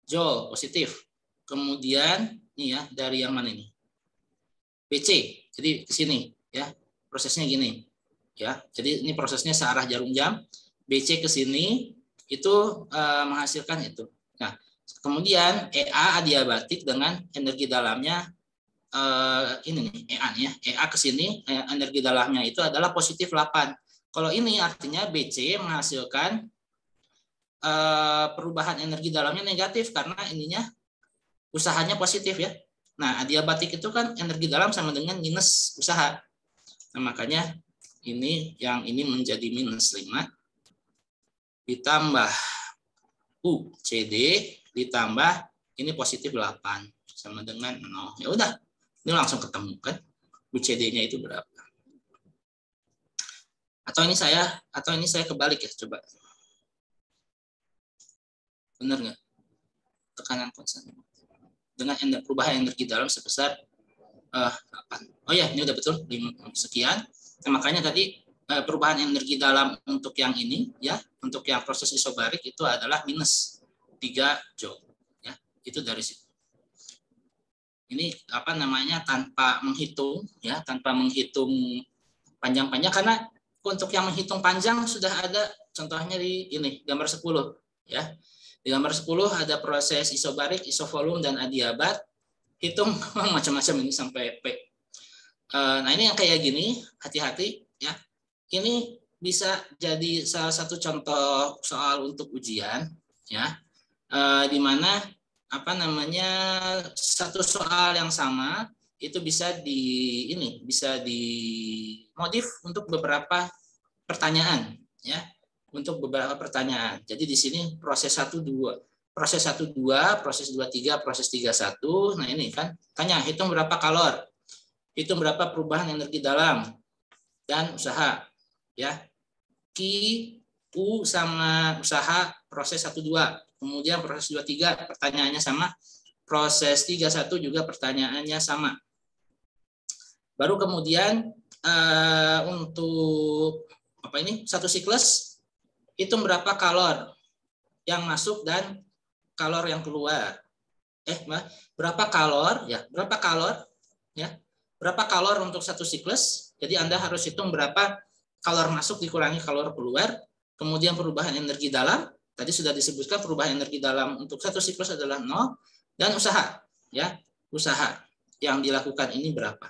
Joule positif. Kemudian ini ya, dari yang mana ini? BC. Jadi ke sini ya. Prosesnya gini. Ya. Jadi ini prosesnya searah jarum jam. BC ke sini itu menghasilkan itu. Nah, kemudian EA adiabatik dengan energi dalamnya ini nih, EA nih ya. EA ke sini energi dalamnya itu adalah positif 8. Kalau ini artinya BC menghasilkan perubahan energi dalamnya negatif karena ininya usahanya positif ya. Nah, adiabatik itu kan energi dalam sama dengan minus usaha. Nah, makanya ini yang ini menjadi minus 5 ditambah UCD ditambah ini positif 8 sama dengan 0. Ya udah, ini langsung ketemu kan UCD-nya itu berapa. Atau ini saya kebalik ya, coba. Benar nggak? Tekanan konstan dengan perubahan energi dalam sebesar 8. Oh ya, ini udah betul, sekian. Nah, makanya tadi perubahan energi dalam untuk yang ini ya, untuk yang proses isobarik itu adalah minus 3 Joule ya. Itu dari situ. Ini apa namanya, tanpa menghitung ya, tanpa menghitung panjang-panjang, karena untuk yang menghitung panjang sudah ada contohnya di ini gambar 10 ya. Di gambar 10 ada proses isobarik, isovolume dan adiabat. Hitung macam-macam ini sampai P. Nah, ini yang kayak gini, hati-hati ya. Ini bisa jadi salah satu contoh soal untuk ujian ya. Di mana apa namanya, satu soal yang sama itu bisa dimodif untuk beberapa pertanyaan ya, untuk beberapa pertanyaan. Jadi di sini proses 1 2, proses 1 2, proses 2 3, proses 3 1. Nah, ini kan tanya hitung berapa kalor, hitung berapa perubahan energi dalam dan usaha ya. Q, U sama usaha proses 1 2. Kemudian proses 2 3 pertanyaannya sama, proses 3 1 juga pertanyaannya sama. Baru kemudian untuk apa ini, satu siklus hitung berapa kalor yang masuk dan kalor yang keluar. Berapa kalor ya? Berapa kalor ya? Berapa kalor untuk satu siklus? Jadi Anda harus hitung berapa kalor masuk dikurangi kalor keluar. Kemudian perubahan energi dalam, tadi sudah disebutkan perubahan energi dalam untuk satu siklus adalah 0, dan usaha ya. Usaha yang dilakukan ini berapa?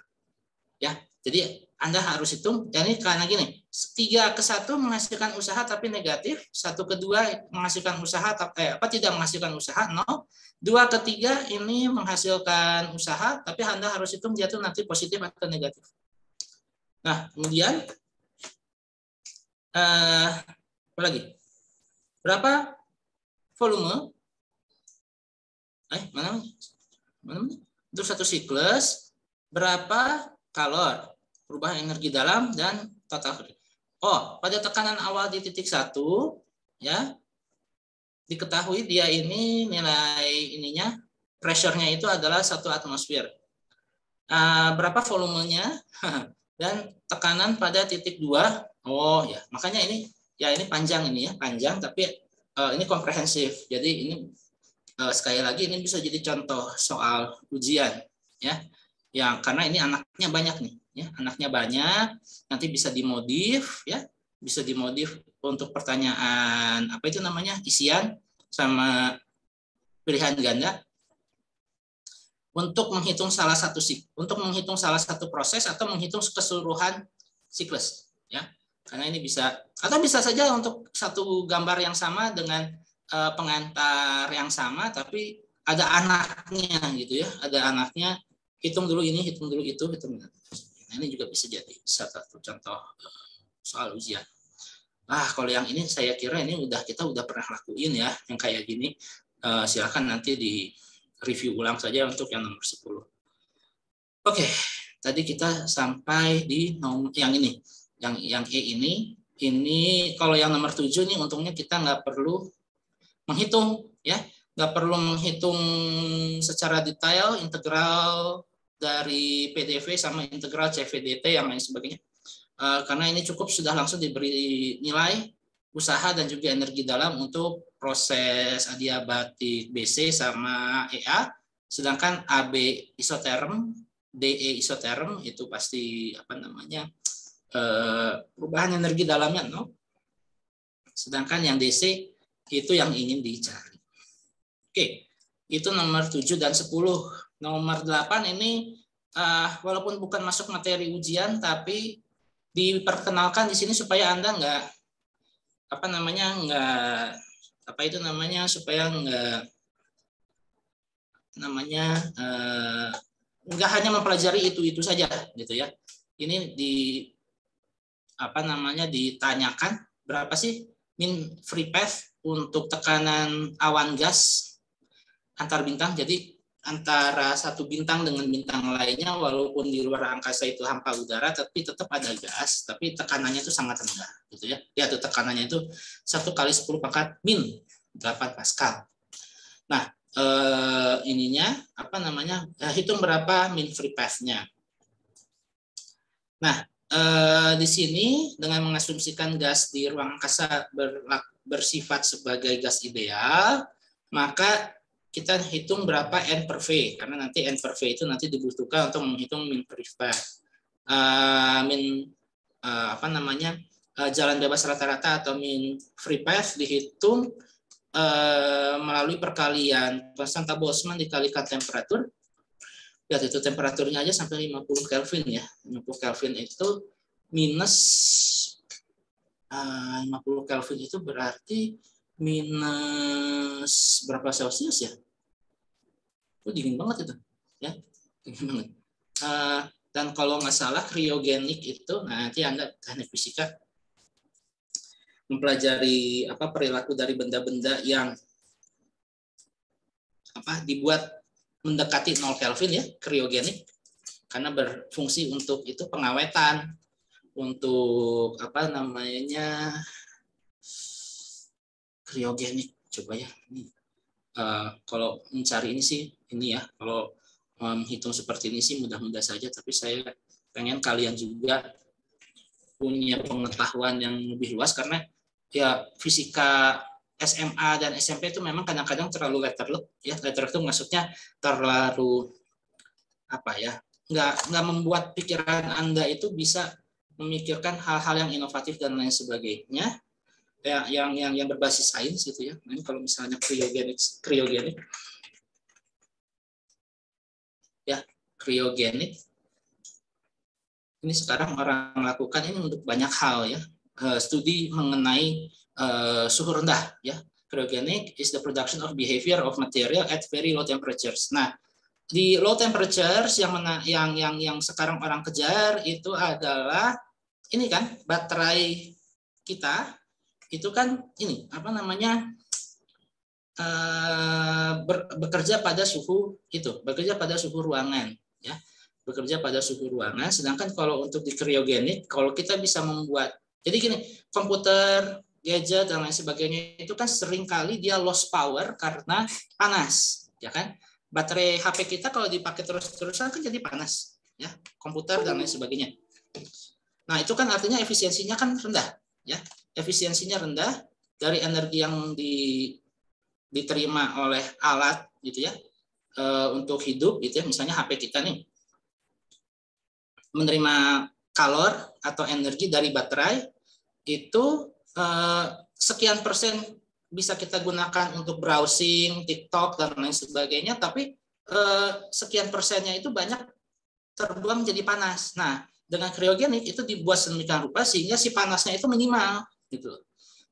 Ya, jadi Anda harus hitung. Dan ini karena gini, 3 ke 1 menghasilkan usaha tapi negatif, 1 ke 2 menghasilkan usaha tidak menghasilkan usaha 0, 2 ke 3 ini menghasilkan usaha tapi Anda harus hitung dia tuh nanti positif atau negatif. Nah, kemudian apa lagi? Berapa volume? Mana? Untuk satu siklus berapa kalor, perubahan energi dalam dan total. Oh, pada tekanan awal di titik 1 ya, diketahui dia ini nilai ininya, pressure-nya itu adalah 1 atmosfer. Berapa volumenya dan tekanan pada titik 2. Oh ya, makanya ini ya, ini panjang ini ya, panjang tapi ini komprehensif. Jadi ini sekali lagi ini bisa jadi contoh soal ujian ya. Yang karena ini anaknya banyak nih ya, anaknya banyak, nanti bisa dimodif ya, bisa dimodif untuk pertanyaan apa itu namanya, isian sama pilihan ganda untuk menghitung salah satu proses atau menghitung keseluruhan siklus ya. Karena ini bisa, atau bisa saja untuk satu gambar yang sama dengan pengantar yang sama tapi ada anaknya gitu ya, ada anaknya, hitung dulu ini, hitung dulu itu, hitung. Nah, ini juga bisa jadi satu contoh soal ujian. Kalau yang ini saya kira ini kita udah pernah lakuin ya, yang kayak gini. Silakan nanti di review ulang saja untuk yang nomor 10. Oke, tadi kita sampai di nomor yang ini, yang E ini. Ini kalau yang nomor 7 nih untungnya kita nggak perlu menghitung ya, nggak perlu menghitung secara detail integral dari PDV sama integral CVDT yang lain sebagainya. Karena ini cukup sudah langsung diberi nilai usaha dan juga energi dalam untuk proses adiabatik BC sama EA, sedangkan AB isoterm, DE isoterm itu pasti apa namanya, perubahan energi dalamnya no. Sedangkan yang DC itu yang ingin dicari. Oke, itu nomor 7 dan 10. Nomor 8 ini walaupun bukan masuk materi ujian tapi diperkenalkan di sini supaya Anda nggak nggak hanya mempelajari itu saja gitu ya. Ini ditanyakan berapa sih mean free path untuk tekanan awan gas antar bintang. Jadi antara satu bintang dengan bintang lainnya, walaupun di luar angkasa itu hampa udara, tapi tetap ada gas, tapi tekanannya itu sangat rendah, gitu ya. Lihat tuh tekanannya itu 1 kali 10 pangkat min 8 Pascal. Nah, hitung berapa mean free path-nya. Nah, di sini dengan mengasumsikan gas di ruang angkasa bersifat sebagai gas ideal, maka kita hitung berapa N per V, karena nanti N per V itu nanti dibutuhkan untuk menghitung mean free path. Jalan bebas rata-rata atau mean free path dihitung melalui perkalian konstanta Boltzmann dikalikan temperatur. Lihat itu temperaturnya aja sampai 50 Kelvin ya. 50 Kelvin itu minus 50 Kelvin itu berarti minus berapa Celsius ya? Itu dingin banget itu, ya, dingin banget. Dan kalau nggak salah kriogenik itu, nanti Anda teknik fisika mempelajari perilaku dari benda-benda yang dibuat mendekati 0 Kelvin ya, kriogenik, karena berfungsi untuk itu pengawetan, untuk kriogenik. Coba ya, ini kalau mencari ini sih ini ya, kalau menghitung seperti ini sih mudah-mudah saja, tapi saya pengen kalian juga punya pengetahuan yang lebih luas, karena ya fisika SMA dan SMP itu memang kadang-kadang terlalu letterlock ya. Letterlock itu maksudnya terlalu nggak membuat pikiran Anda itu bisa memikirkan hal-hal yang inovatif dan lain sebagainya ya, yang berbasis sains gitu ya. Nah, kalau misalnya kriogenik ya, kriogenik ini sekarang orang lakukan ini untuk banyak hal ya, studi mengenai suhu rendah ya. Cryogenic is the production of behavior of material at very low temperatures. Nah, di low temperatures yang sekarang orang kejar itu adalah ini kan, baterai kita itu kan ini bekerja pada suhu ruangan ya. bekerja pada suhu ruangan. Sedangkan kalau untuk di cryogenik, kalau kita bisa membuat, jadi gini, komputer, gadget dan lain sebagainya itu kan sering kali dia lost power karena panas, ya kan? Baterai HP kita kalau dipakai terus-terusan kan jadi panas, ya, komputer dan lain sebagainya. Nah, itu kan artinya efisiensinya kan rendah, ya. Efisiensinya rendah dari energi yang diterima oleh alat gitu ya, untuk hidup gitu ya. Misalnya HP kita nih menerima kalor atau energi dari baterai itu sekian persen bisa kita gunakan untuk browsing, TikTok dan lain sebagainya, tapi sekian persennya itu banyak terbuang jadi panas. Nah, dengan cryogenik itu dibuat sedemikian rupa sehingga si panasnya itu minimal gitu.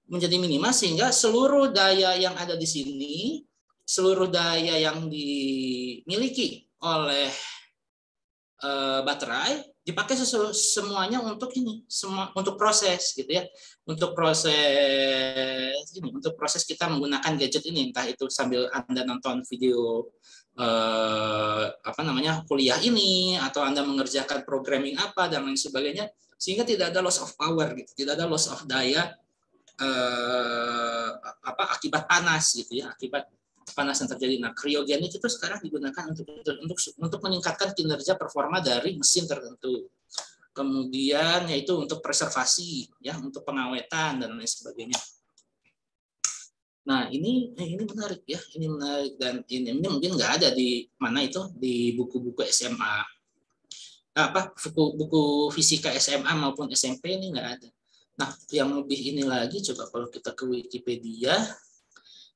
Menjadi minimal sehingga seluruh daya yang ada di sini, seluruh daya yang dimiliki oleh baterai dipakai semuanya untuk ini, semua untuk proses gitu ya, untuk proses kita menggunakan gadget ini, entah itu sambil Anda nonton video kuliah ini, atau Anda mengerjakan programming apa dan lain sebagainya, sehingga tidak ada loss of power gitu, tidak ada loss of daya akibat panas gitu ya, akibat panas yang terjadi. Nah, cryogenik itu sekarang digunakan untuk meningkatkan kinerja performa dari mesin tertentu. Kemudian yaitu untuk preservasi, ya, untuk pengawetan dan lain sebagainya. Nah, ini menarik ya, ini menarik, dan ini mungkin nggak ada di mana itu di buku-buku SMA, buku fisika SMA maupun SMP ini nggak ada. Nah, yang lebih ini lagi, coba kalau kita ke Wikipedia.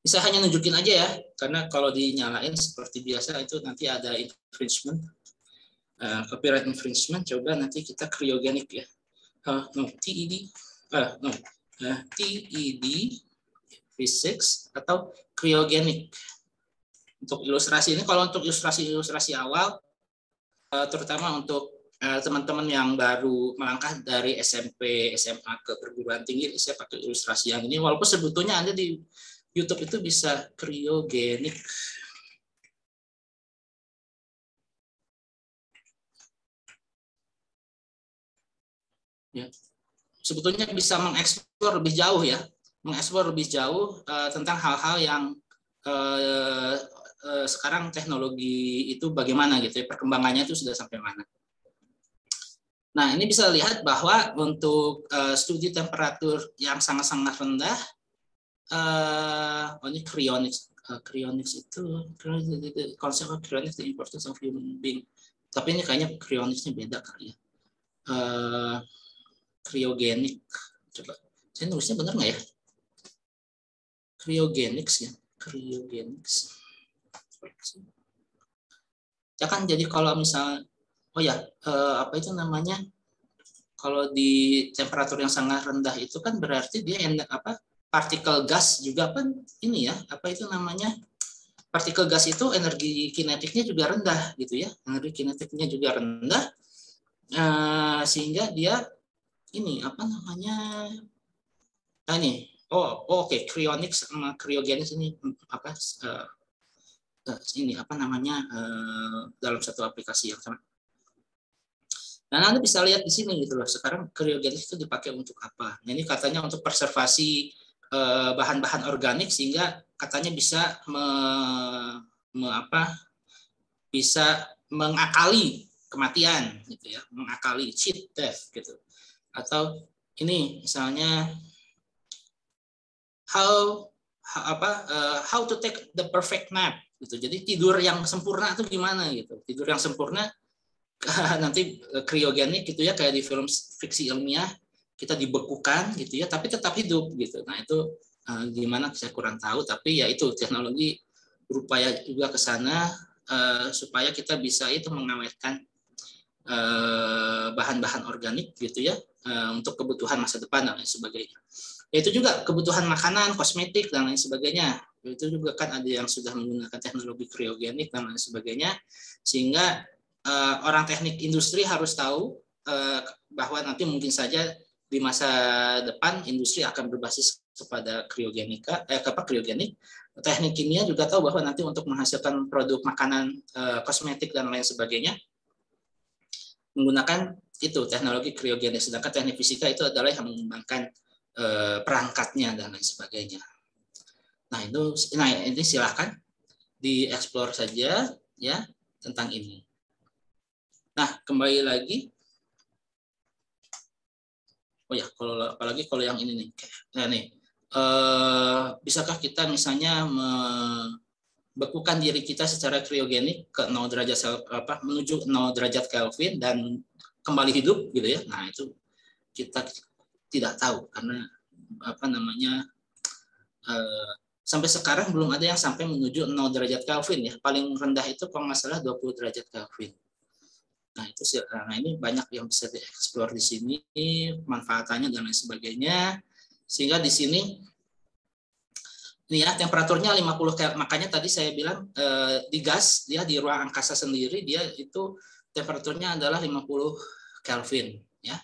Bisa hanya nunjukin aja ya, karena kalau dinyalain seperti biasa itu nanti ada infringement, copyright infringement. Coba nanti kita cryogenik ya, TED physics atau cryogenik. Untuk ilustrasi ini, kalau untuk ilustrasi awal, terutama untuk teman-teman yang baru melangkah dari SMP, SMA ke perguruan tinggi, saya pakai ilustrasi yang ini, walaupun sebetulnya Anda di YouTube itu bisa cryogenik. Ya. Sebetulnya bisa mengeksplor lebih jauh ya, tentang hal-hal yang sekarang teknologi itu bagaimana gitu ya, perkembangannya itu sudah sampai mana. Nah, ini bisa lihat bahwa untuk studi temperatur yang sangat-sangat rendah, ini cryonics. Cryonics itu konsep cryonics, the importance of human being. Tapi ini kayaknya cryonicsnya beda kali ya. Cryogenik. Coba, saya nulisnya benar nggak ya? Cryogenics ya. Cryogenics. Ya kan, jadi kalau misal, apa itu namanya? Kalau di temperatur yang sangat rendah itu kan berarti dia partikel gas juga kan ini ya, apa itu namanya, partikel gas itu energi kinetiknya juga rendah gitu ya, energi kinetiknya juga rendah, sehingga dia ini apa namanya, ini oke, cryonics sama cryogenis ini apa ini apa namanya, dalam satu aplikasi yang sama. Nah, Anda bisa lihat di sini gitu loh, sekarang cryogenis itu dipakai untuk apa? Nah, ini katanya untuk preservasi bahan-bahan organik sehingga katanya bisa bisa mengakali kematian gitu ya, mengakali cheat death gitu. Atau ini misalnya how to take the perfect nap gitu. Jadi tidur yang sempurna itu gimana gitu. Tidur yang sempurna nanti cryogenik gitu ya, kayak di film fiksi ilmiah, kita dibekukan gitu ya, tapi tetap hidup gitu. Nah, itu gimana saya kurang tahu, tapi ya itu teknologi berupaya juga ke sana supaya kita bisa itu mengawetkan bahan-bahan organik gitu ya, untuk kebutuhan masa depan dan lain sebagainya. Itu juga kebutuhan makanan, kosmetik dan lain sebagainya. Itu juga kan ada yang sudah menggunakan teknologi cryogenik dan lain sebagainya, sehingga orang teknik industri harus tahu bahwa nanti mungkin saja di masa depan industri akan berbasis kepada cryogenik. Teknik kimia juga tahu bahwa nanti untuk menghasilkan produk makanan, kosmetik dan lain sebagainya, menggunakan itu teknologi kriogenik. Sedangkan teknik fisika itu adalah yang mengembangkan perangkatnya dan lain sebagainya. Nah, ini silakan dieksplor saja ya tentang ini. Nah, kembali lagi. Oh ya, apalagi kalau yang ini nih. Nah, nih. Bisakah kita misalnya membekukan diri kita secara kriogenik ke 0 derajat menuju 0 derajat Kelvin dan kembali hidup gitu ya. Nah, itu kita tidak tahu karena sampai sekarang belum ada yang sampai menuju 0 derajat Kelvin ya. Paling rendah itu kalau nggak salah 20 derajat Kelvin. Nah, ini banyak yang bisa dieksplor di sini, manfaatannya dan lain sebagainya. Sehingga di sini ini ya temperaturnya 50 Kelvin. Makanya tadi saya bilang di gas dia di ruang angkasa sendiri dia itu temperaturnya adalah 50 Kelvin ya.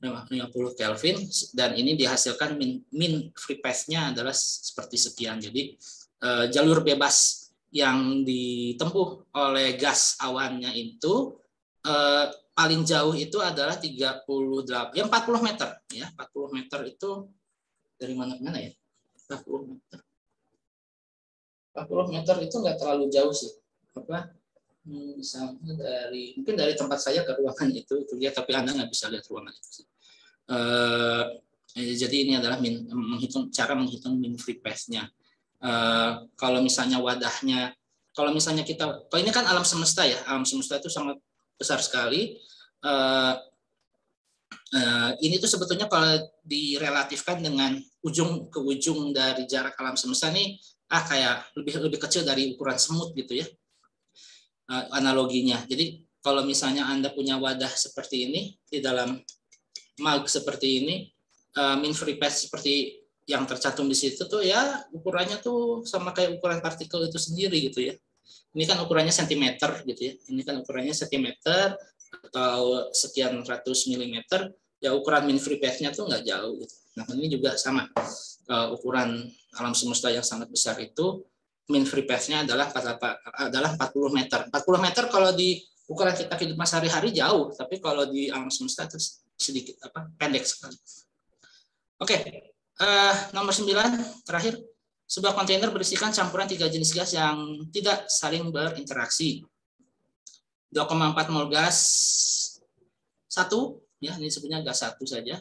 50 Kelvin dan ini dihasilkan min free path-nya adalah seperti sekian. Jadi jalur bebas yang ditempuh oleh gas awannya itu paling jauh itu adalah 40 meter ya. 40 meter itu dari mana ke mana ya? 40 meter. 40 meter itu nggak terlalu jauh sih. Misalnya mungkin dari tempat saya ke ruangan itu ya, tapi Anda nggak bisa lihat ruangan itu. Jadi ini adalah cara menghitung min free path-nya. Kalau misalnya wadahnya, kalau ini kan alam semesta ya, alam semesta itu sangat besar sekali. Ini tuh sebetulnya kalau direlatifkan dengan ujung ke ujung dari jarak alam semesta nih, kayak lebih kecil dari ukuran semut gitu ya. Analoginya. Jadi kalau misalnya Anda punya wadah seperti ini di dalam mug seperti ini, min free path seperti yang tercantum di situ tuh ya ukurannya tuh sama kayak ukuran partikel itu sendiri gitu ya. Ini kan ukurannya sentimeter gitu ya. Ini kan ukurannya sentimeter atau sekian ratus milimeter. Ya ukuran min free path-nya tuh nggak jauh gitu. Nah ini juga sama. Ukuran alam semesta yang sangat besar itu min free path-nya adalah 40 meter. 40 meter kalau di ukuran kita kehidupan sehari-hari jauh, tapi kalau di alam semesta itu sedikit pendek sekali. Oke, nomor 9 terakhir, sebuah kontainer berisikan campuran 3 jenis gas yang tidak saling berinteraksi. 2,4 mol gas 1, ya ini sebenarnya gas 1 saja,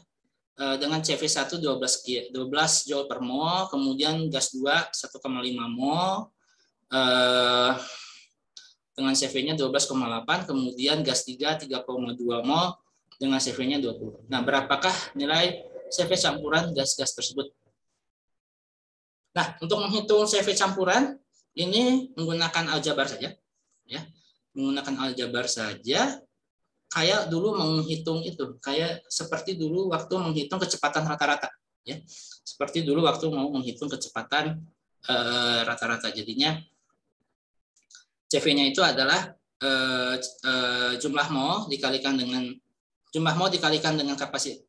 dengan CV1 12 joule per mol, kemudian gas 2 1,5 mol, dengan CV-nya 12,8, kemudian gas 3 3,2 mol dengan CV-nya 20. Nah, berapakah nilai CV campuran gas-gas tersebut? Nah, untuk menghitung CV campuran ini menggunakan aljabar saja, ya, menggunakan aljabar saja. Kayak dulu menghitung itu, kayak seperti dulu waktu menghitung kecepatan rata-rata, ya, seperti dulu waktu mau menghitung kecepatan rata-rata. Jadinya CV-nya itu adalah jumlah mol dikalikan dengan kapasitas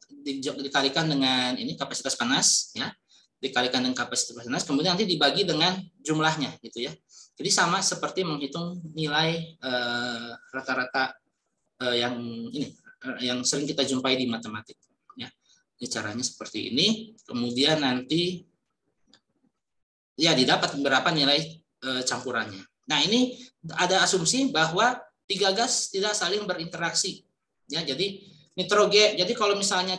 dikalikan dengan ini kapasitas panas, ya, dikalikan dengan kapasitas panas, kemudian nanti dibagi dengan jumlahnya gitu ya. Jadi sama seperti menghitung nilai rata-rata yang sering kita jumpai di matematik, ya. Ini caranya seperti ini. Kemudian nanti ya didapat berapa nilai campurannya. Nah, ini ada asumsi bahwa 3 gas tidak saling berinteraksi, ya. Jadi nitrogen, jadi kalau misalnya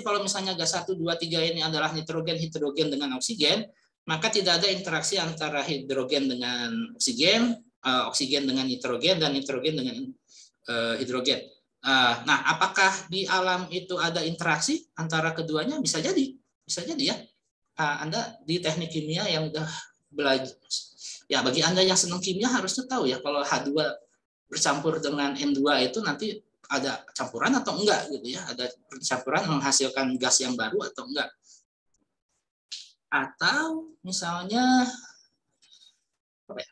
kalau misalnya gas 1, 2, 3 ini adalah nitrogen dengan oksigen, maka tidak ada interaksi antara hidrogen dengan oksigen, oksigen dengan nitrogen, dan nitrogen dengan hidrogen. Nah, apakah di alam itu ada interaksi antara keduanya? Bisa jadi ya. Anda di teknik kimia yang udah belajar, ya bagi Anda yang senang kimia harusnya tahu ya kalau H2 bercampur dengan N2 itu nanti ada campuran atau enggak gitu ya, ada campuran menghasilkan gas yang baru atau enggak. Atau misalnya apa ya?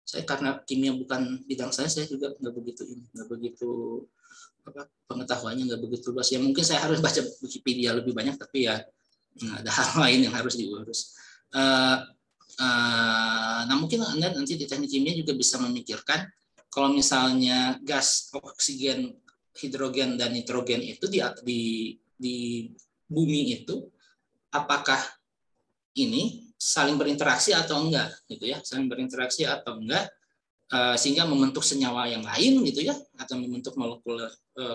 Saya karena kimia bukan bidang saya juga nggak begitu pengetahuannya nggak begitu luas. Ya mungkin saya harus baca Wikipedia lebih banyak, tapi ya ada hal lain yang harus diurus. Nah mungkin Anda nanti di teknik kimia juga bisa memikirkan kalau misalnya gas, oksigen, hidrogen dan nitrogen itu di bumi itu apakah ini saling berinteraksi atau enggak gitu ya, saling berinteraksi atau enggak sehingga membentuk senyawa yang lain gitu ya, atau membentuk molekul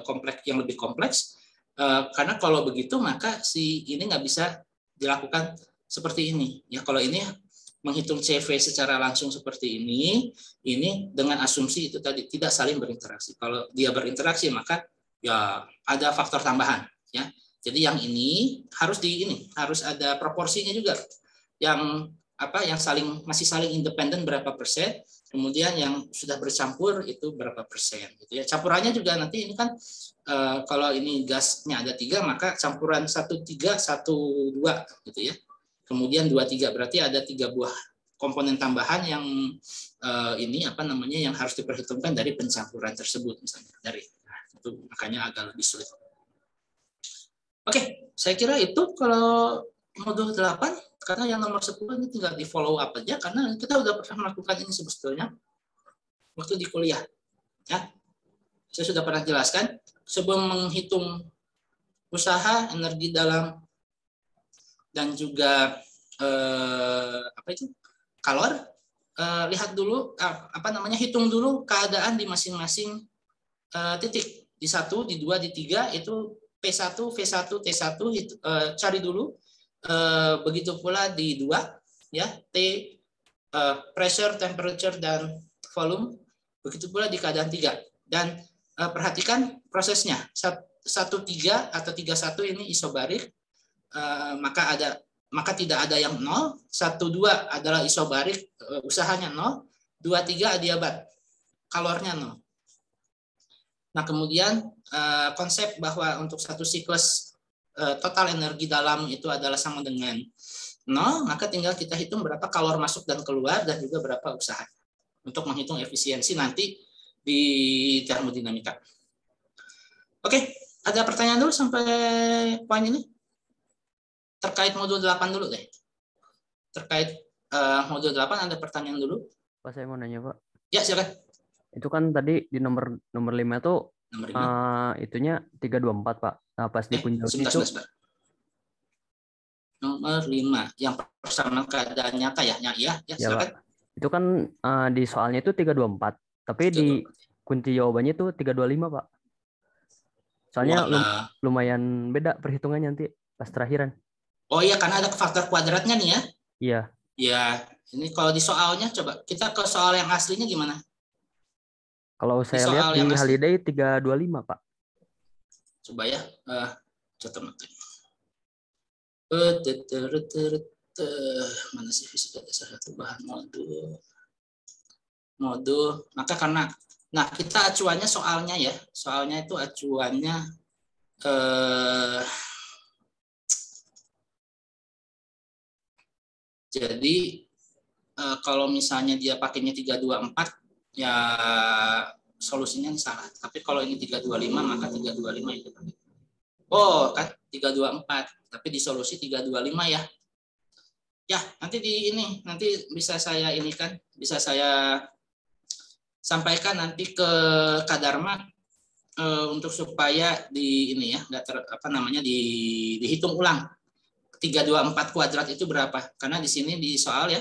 kompleks yang lebih kompleks. Karena kalau begitu maka si ini nggak bisa dilakukan seperti ini ya. Kalau ini menghitung CV secara langsung seperti ini dengan asumsi itu tadi tidak saling berinteraksi. Kalau dia berinteraksi maka ya ada faktor tambahan ya. Jadi yang ini harus ada proporsinya juga. Yang masih saling independen berapa persen, kemudian yang sudah bercampur itu berapa persen gitu ya. Campurannya juga nanti ini kan kalau ini gasnya ada 3 maka campuran 1,3 1,2 gitu ya. Kemudian 2,3 berarti ada 3 buah komponen tambahan yang yang harus diperhitungkan dari pencampuran tersebut misalnya itu makanya agak lebih sulit. Oke, saya kira itu kalau modul 8, karena yang nomor 10 ini tinggal di follow up aja karena kita udah pernah melakukan ini sebetulnya waktu di kuliah ya. Saya sudah pernah jelaskan sebelum menghitung usaha, energi dalam dan juga kalor, lihat dulu hitung dulu keadaan di masing-masing titik. Di 1, di 2, di 3 itu P1, V1, T1 cari dulu. Begitu pula di 2 ya, T pressure, temperature dan volume. Begitu pula di keadaan 3. Dan perhatikan prosesnya. 1,3 atau 3,1 ini isobarik. Maka tidak ada yang 0. 1,2 adalah isobarik, usahanya 0. 2,3 adiabat, kalornya 0. Nah, kemudian konsep bahwa untuk satu siklus total energi dalam itu adalah sama dengan 0, maka tinggal kita hitung berapa kalor masuk dan keluar dan juga berapa usaha untuk menghitung efisiensi nanti di termodinamika. Oke, ada pertanyaan dulu sampai poin ini? Terkait modul 8 dulu deh. Terkait modul 8 ada pertanyaan dulu? Pak, saya mau nanya, Pak. Ya, silakan. Itu kan tadi di nomor 5 tuh itunya 324, Pak. Nah, pas di punjauti itu sebentar. Nomor 5 yang persamaan keadaan nyata ya. Ya, silakan. Pak. Itu kan di soalnya itu 324, tapi 324. Di kunci jawabannya itu 325, Pak. Soalnya lumayan beda perhitungannya nanti pas terakhiran. Oh iya, karena ada faktor kuadratnya nih ya. Iya. Ya, ini kalau di soalnya coba kita ke soal yang aslinya gimana? Kalau saya lihat di Haliday 325, Pak. Coba ya, catat nanti. Mana sih fisika dasar 1 bahan modul. Maka karena, kita acuannya soalnya ya. Soalnya itu acuannya jadi kalau misalnya dia pakainya 324 ya solusinya salah. Tapi kalau ini 325 maka 325 itu. Oh, kan 324, tapi di solusi 325 ya. Ya, nanti bisa saya bisa saya sampaikan nanti ke Kak Dharma untuk supaya dihitung ulang 324 kuadrat itu berapa? Karena di sini di soal ya,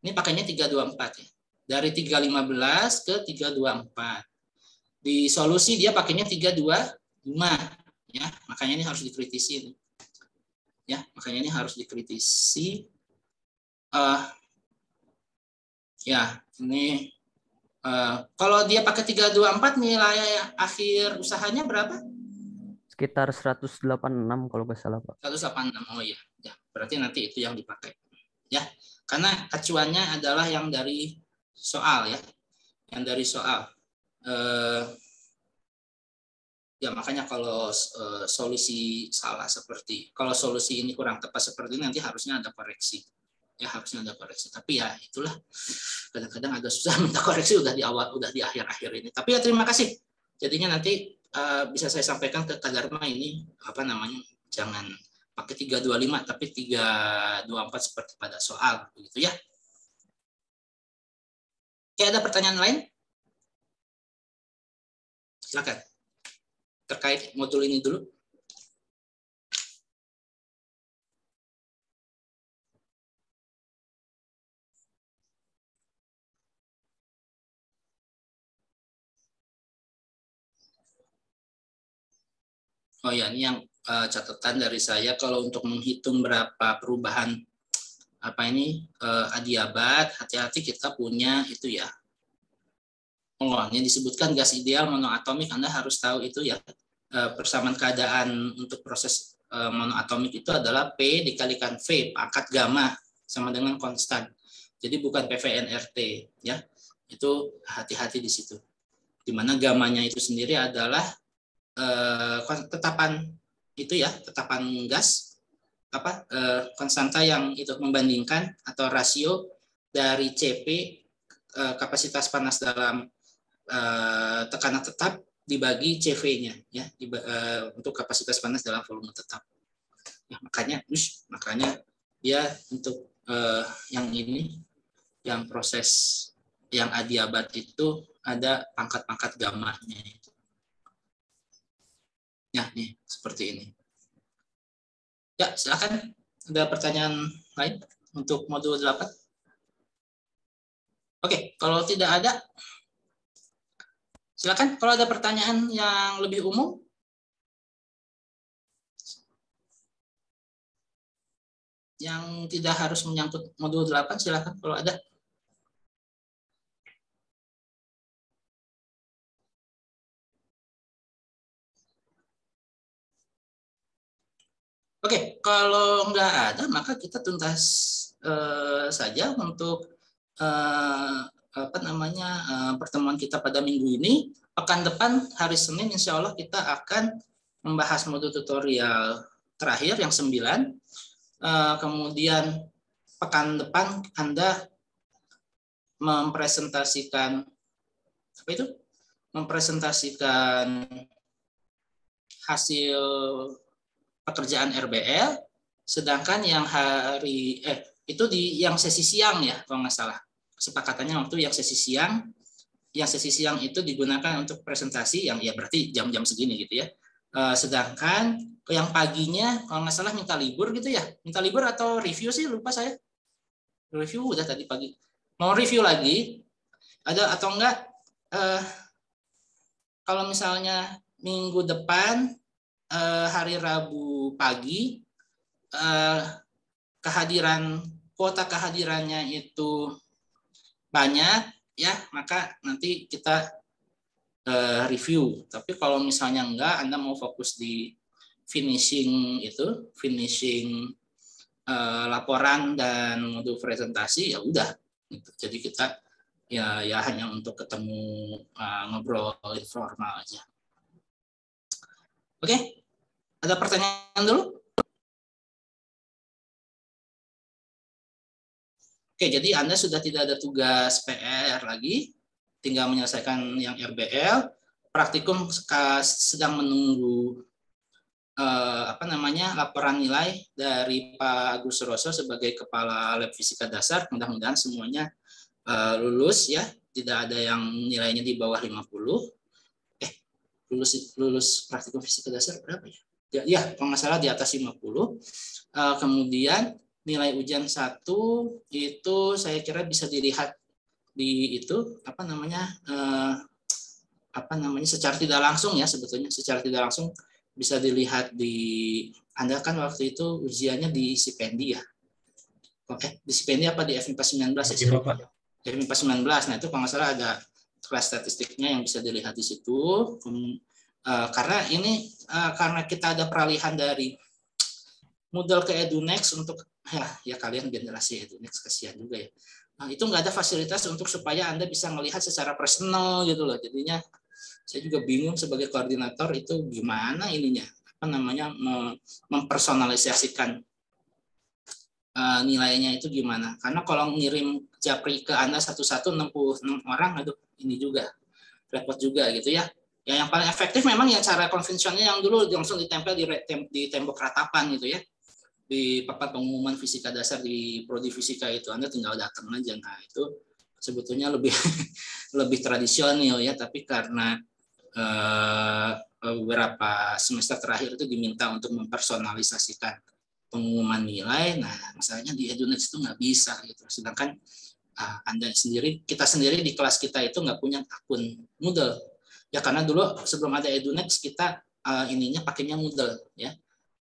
ini pakainya 324 ya. Dari 315 ke 324. Di solusi dia pakainya 325 ya. Makanya ini harus dikritisi. Ya, makanya ini harus dikritisi. Ya, ini kalau dia pakai 324 nilai akhir usahanya berapa? Sekitar 186 kalau nggak salah, Pak. 186. Oh iya. Ya, berarti nanti itu yang dipakai. Ya. Karena acuannya adalah yang dari soal ya. Yang dari soal. Ya makanya kalau solusi salah kalau solusi ini kurang tepat seperti ini nanti harusnya ada koreksi. Ya harusnya ada koreksi. Tapi ya itulah kadang-kadang agak susah minta koreksi udah di awal, udah di akhir-akhir ini. Tapi ya terima kasih. Jadinya nanti bisa saya sampaikan ke Kak Dharma ini jangan pakai 325 tapi 324 seperti pada soal begitu ya. Oke, ada pertanyaan lain? Silakan. Terkait modul ini dulu. Oh ya, ini yang catatan dari saya kalau untuk menghitung berapa perubahan adiabat, hati-hati kita punya itu ya. Oh, ini disebutkan gas ideal monoatomik, Anda harus tahu itu ya. Persamaan keadaan untuk proses monoatomik itu adalah P dikalikan V pangkat gamma sama dengan konstan. Jadi bukan PVNRT ya. Itu hati-hati di situ. Di mana gamanya itu sendiri adalah tetapan itu ya, tetapan gas konstanta yang itu membandingkan atau rasio dari Cp kapasitas panas dalam tekanan tetap dibagi CV-nya ya untuk kapasitas panas dalam volume tetap. Ya, makanya dia untuk yang ini yang proses yang adiabat itu ada pangkat-pangkat gamanya itu. Ya, nih seperti ini. Ya, silakan. Ada pertanyaan lain untuk modul 8? Oke, kalau tidak ada, silakan. Kalau ada pertanyaan yang lebih umum, yang tidak harus menyangkut modul 8, silakan kalau ada. Oke, kalau nggak ada, maka kita tuntas saja untuk pertemuan kita pada minggu ini. Pekan depan hari Senin, insya Allah kita akan membahas modul tutorial terakhir yang 9. Kemudian pekan depan Anda mempresentasikan mempresentasikan hasil pekerjaan RBL, sedangkan yang itu yang sesi siang ya kalau nggak salah, kesepakatannya waktu yang sesi siang itu digunakan untuk presentasi yang ya berarti jam-jam segini gitu ya. Sedangkan yang paginya kalau nggak salah minta libur gitu ya, minta libur atau review sih lupa saya, review udah tadi pagi, mau review lagi ada atau enggak? Kalau misalnya minggu depan hari Rabu pagi kuota kehadirannya itu banyak ya, maka nanti kita review. Tapi kalau misalnya enggak, Anda mau fokus di finishing laporan dan modul presentasi, ya udah. Jadi kita ya hanya untuk ketemu ngobrol informal aja. Oke, ada pertanyaan dulu? Oke, jadi Anda sudah tidak ada tugas PR lagi, tinggal menyelesaikan yang RBL. Praktikum sedang menunggu laporan nilai dari Pak Agus Suroso sebagai Kepala Lab Fisika Dasar. Mudah-mudahan semuanya lulus ya, tidak ada yang nilainya di bawah 50. Lulus praktikum fisika dasar berapa ya? Ya, kalau nggak salah di atas 50. Kemudian nilai ujian 1 itu saya kira bisa dilihat di itu secara tidak langsung ya, sebetulnya secara tidak langsung bisa dilihat di Anda kan waktu itu ujiannya di Sipendi ya. Oke, di Sipendi apa di FMIPA 19 ya? Di FMIPA 19. Nah, itu kalau nggak salah ada kelas statistiknya yang bisa dilihat di situ. Karena ini karena kita ada peralihan dari Moodle ke EduNext untuk ya kalian generasi EduNext kasihan juga ya. Nah, itu nggak ada fasilitas untuk supaya Anda bisa melihat secara personal gitu loh. Jadinya saya juga bingung sebagai koordinator itu gimana ininya mempersonalisasikan nilainya itu gimana. Karena kalau ngirim japri ke Anda satu-satu 66 orang, aduh ini juga repot juga gitu ya. Ya, yang paling efektif memang yang cara konvensionalnya yang dulu langsung ditempel di tembok ratapan gitu ya. Di papan pengumuman fisika dasar di prodi fisika itu Anda tinggal datang aja. Nah, itu sebetulnya lebih lebih tradisional ya, tapi karena beberapa semester terakhir itu diminta untuk mempersonalisasikan pengumuman nilai. Nah, masalahnya di EduNext itu nggak bisa gitu. Sedangkan kita sendiri di kelas kita itu nggak punya akun Moodle. Ya karena dulu sebelum ada EduNext kita ininya pakainya Moodle ya.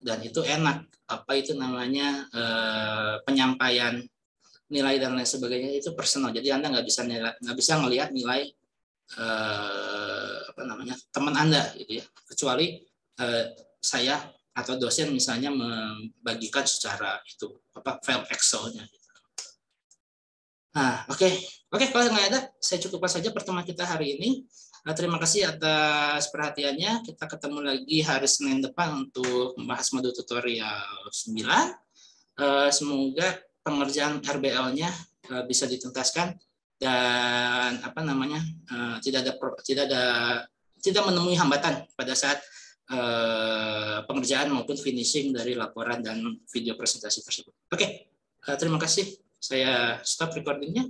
Dan itu enak. Apa itu namanya penyampaian nilai dan lain sebagainya itu personal. Jadi Anda nggak bisa ngelihat nilai teman Anda gitu ya. Kecuali saya atau dosen misalnya membagikan secara itu file Excel-nya. Nah, oke, kalau nggak ada, saya cukupkan saja pertemuan kita hari ini. Terima kasih atas perhatiannya. Kita ketemu lagi hari Senin depan untuk membahas modul tutorial 9. Semoga pengerjaan RBL-nya bisa dituntaskan dan tidak menemui hambatan pada saat pengerjaan maupun finishing dari laporan dan video presentasi tersebut. Oke, terima kasih. Saya stop recordingnya.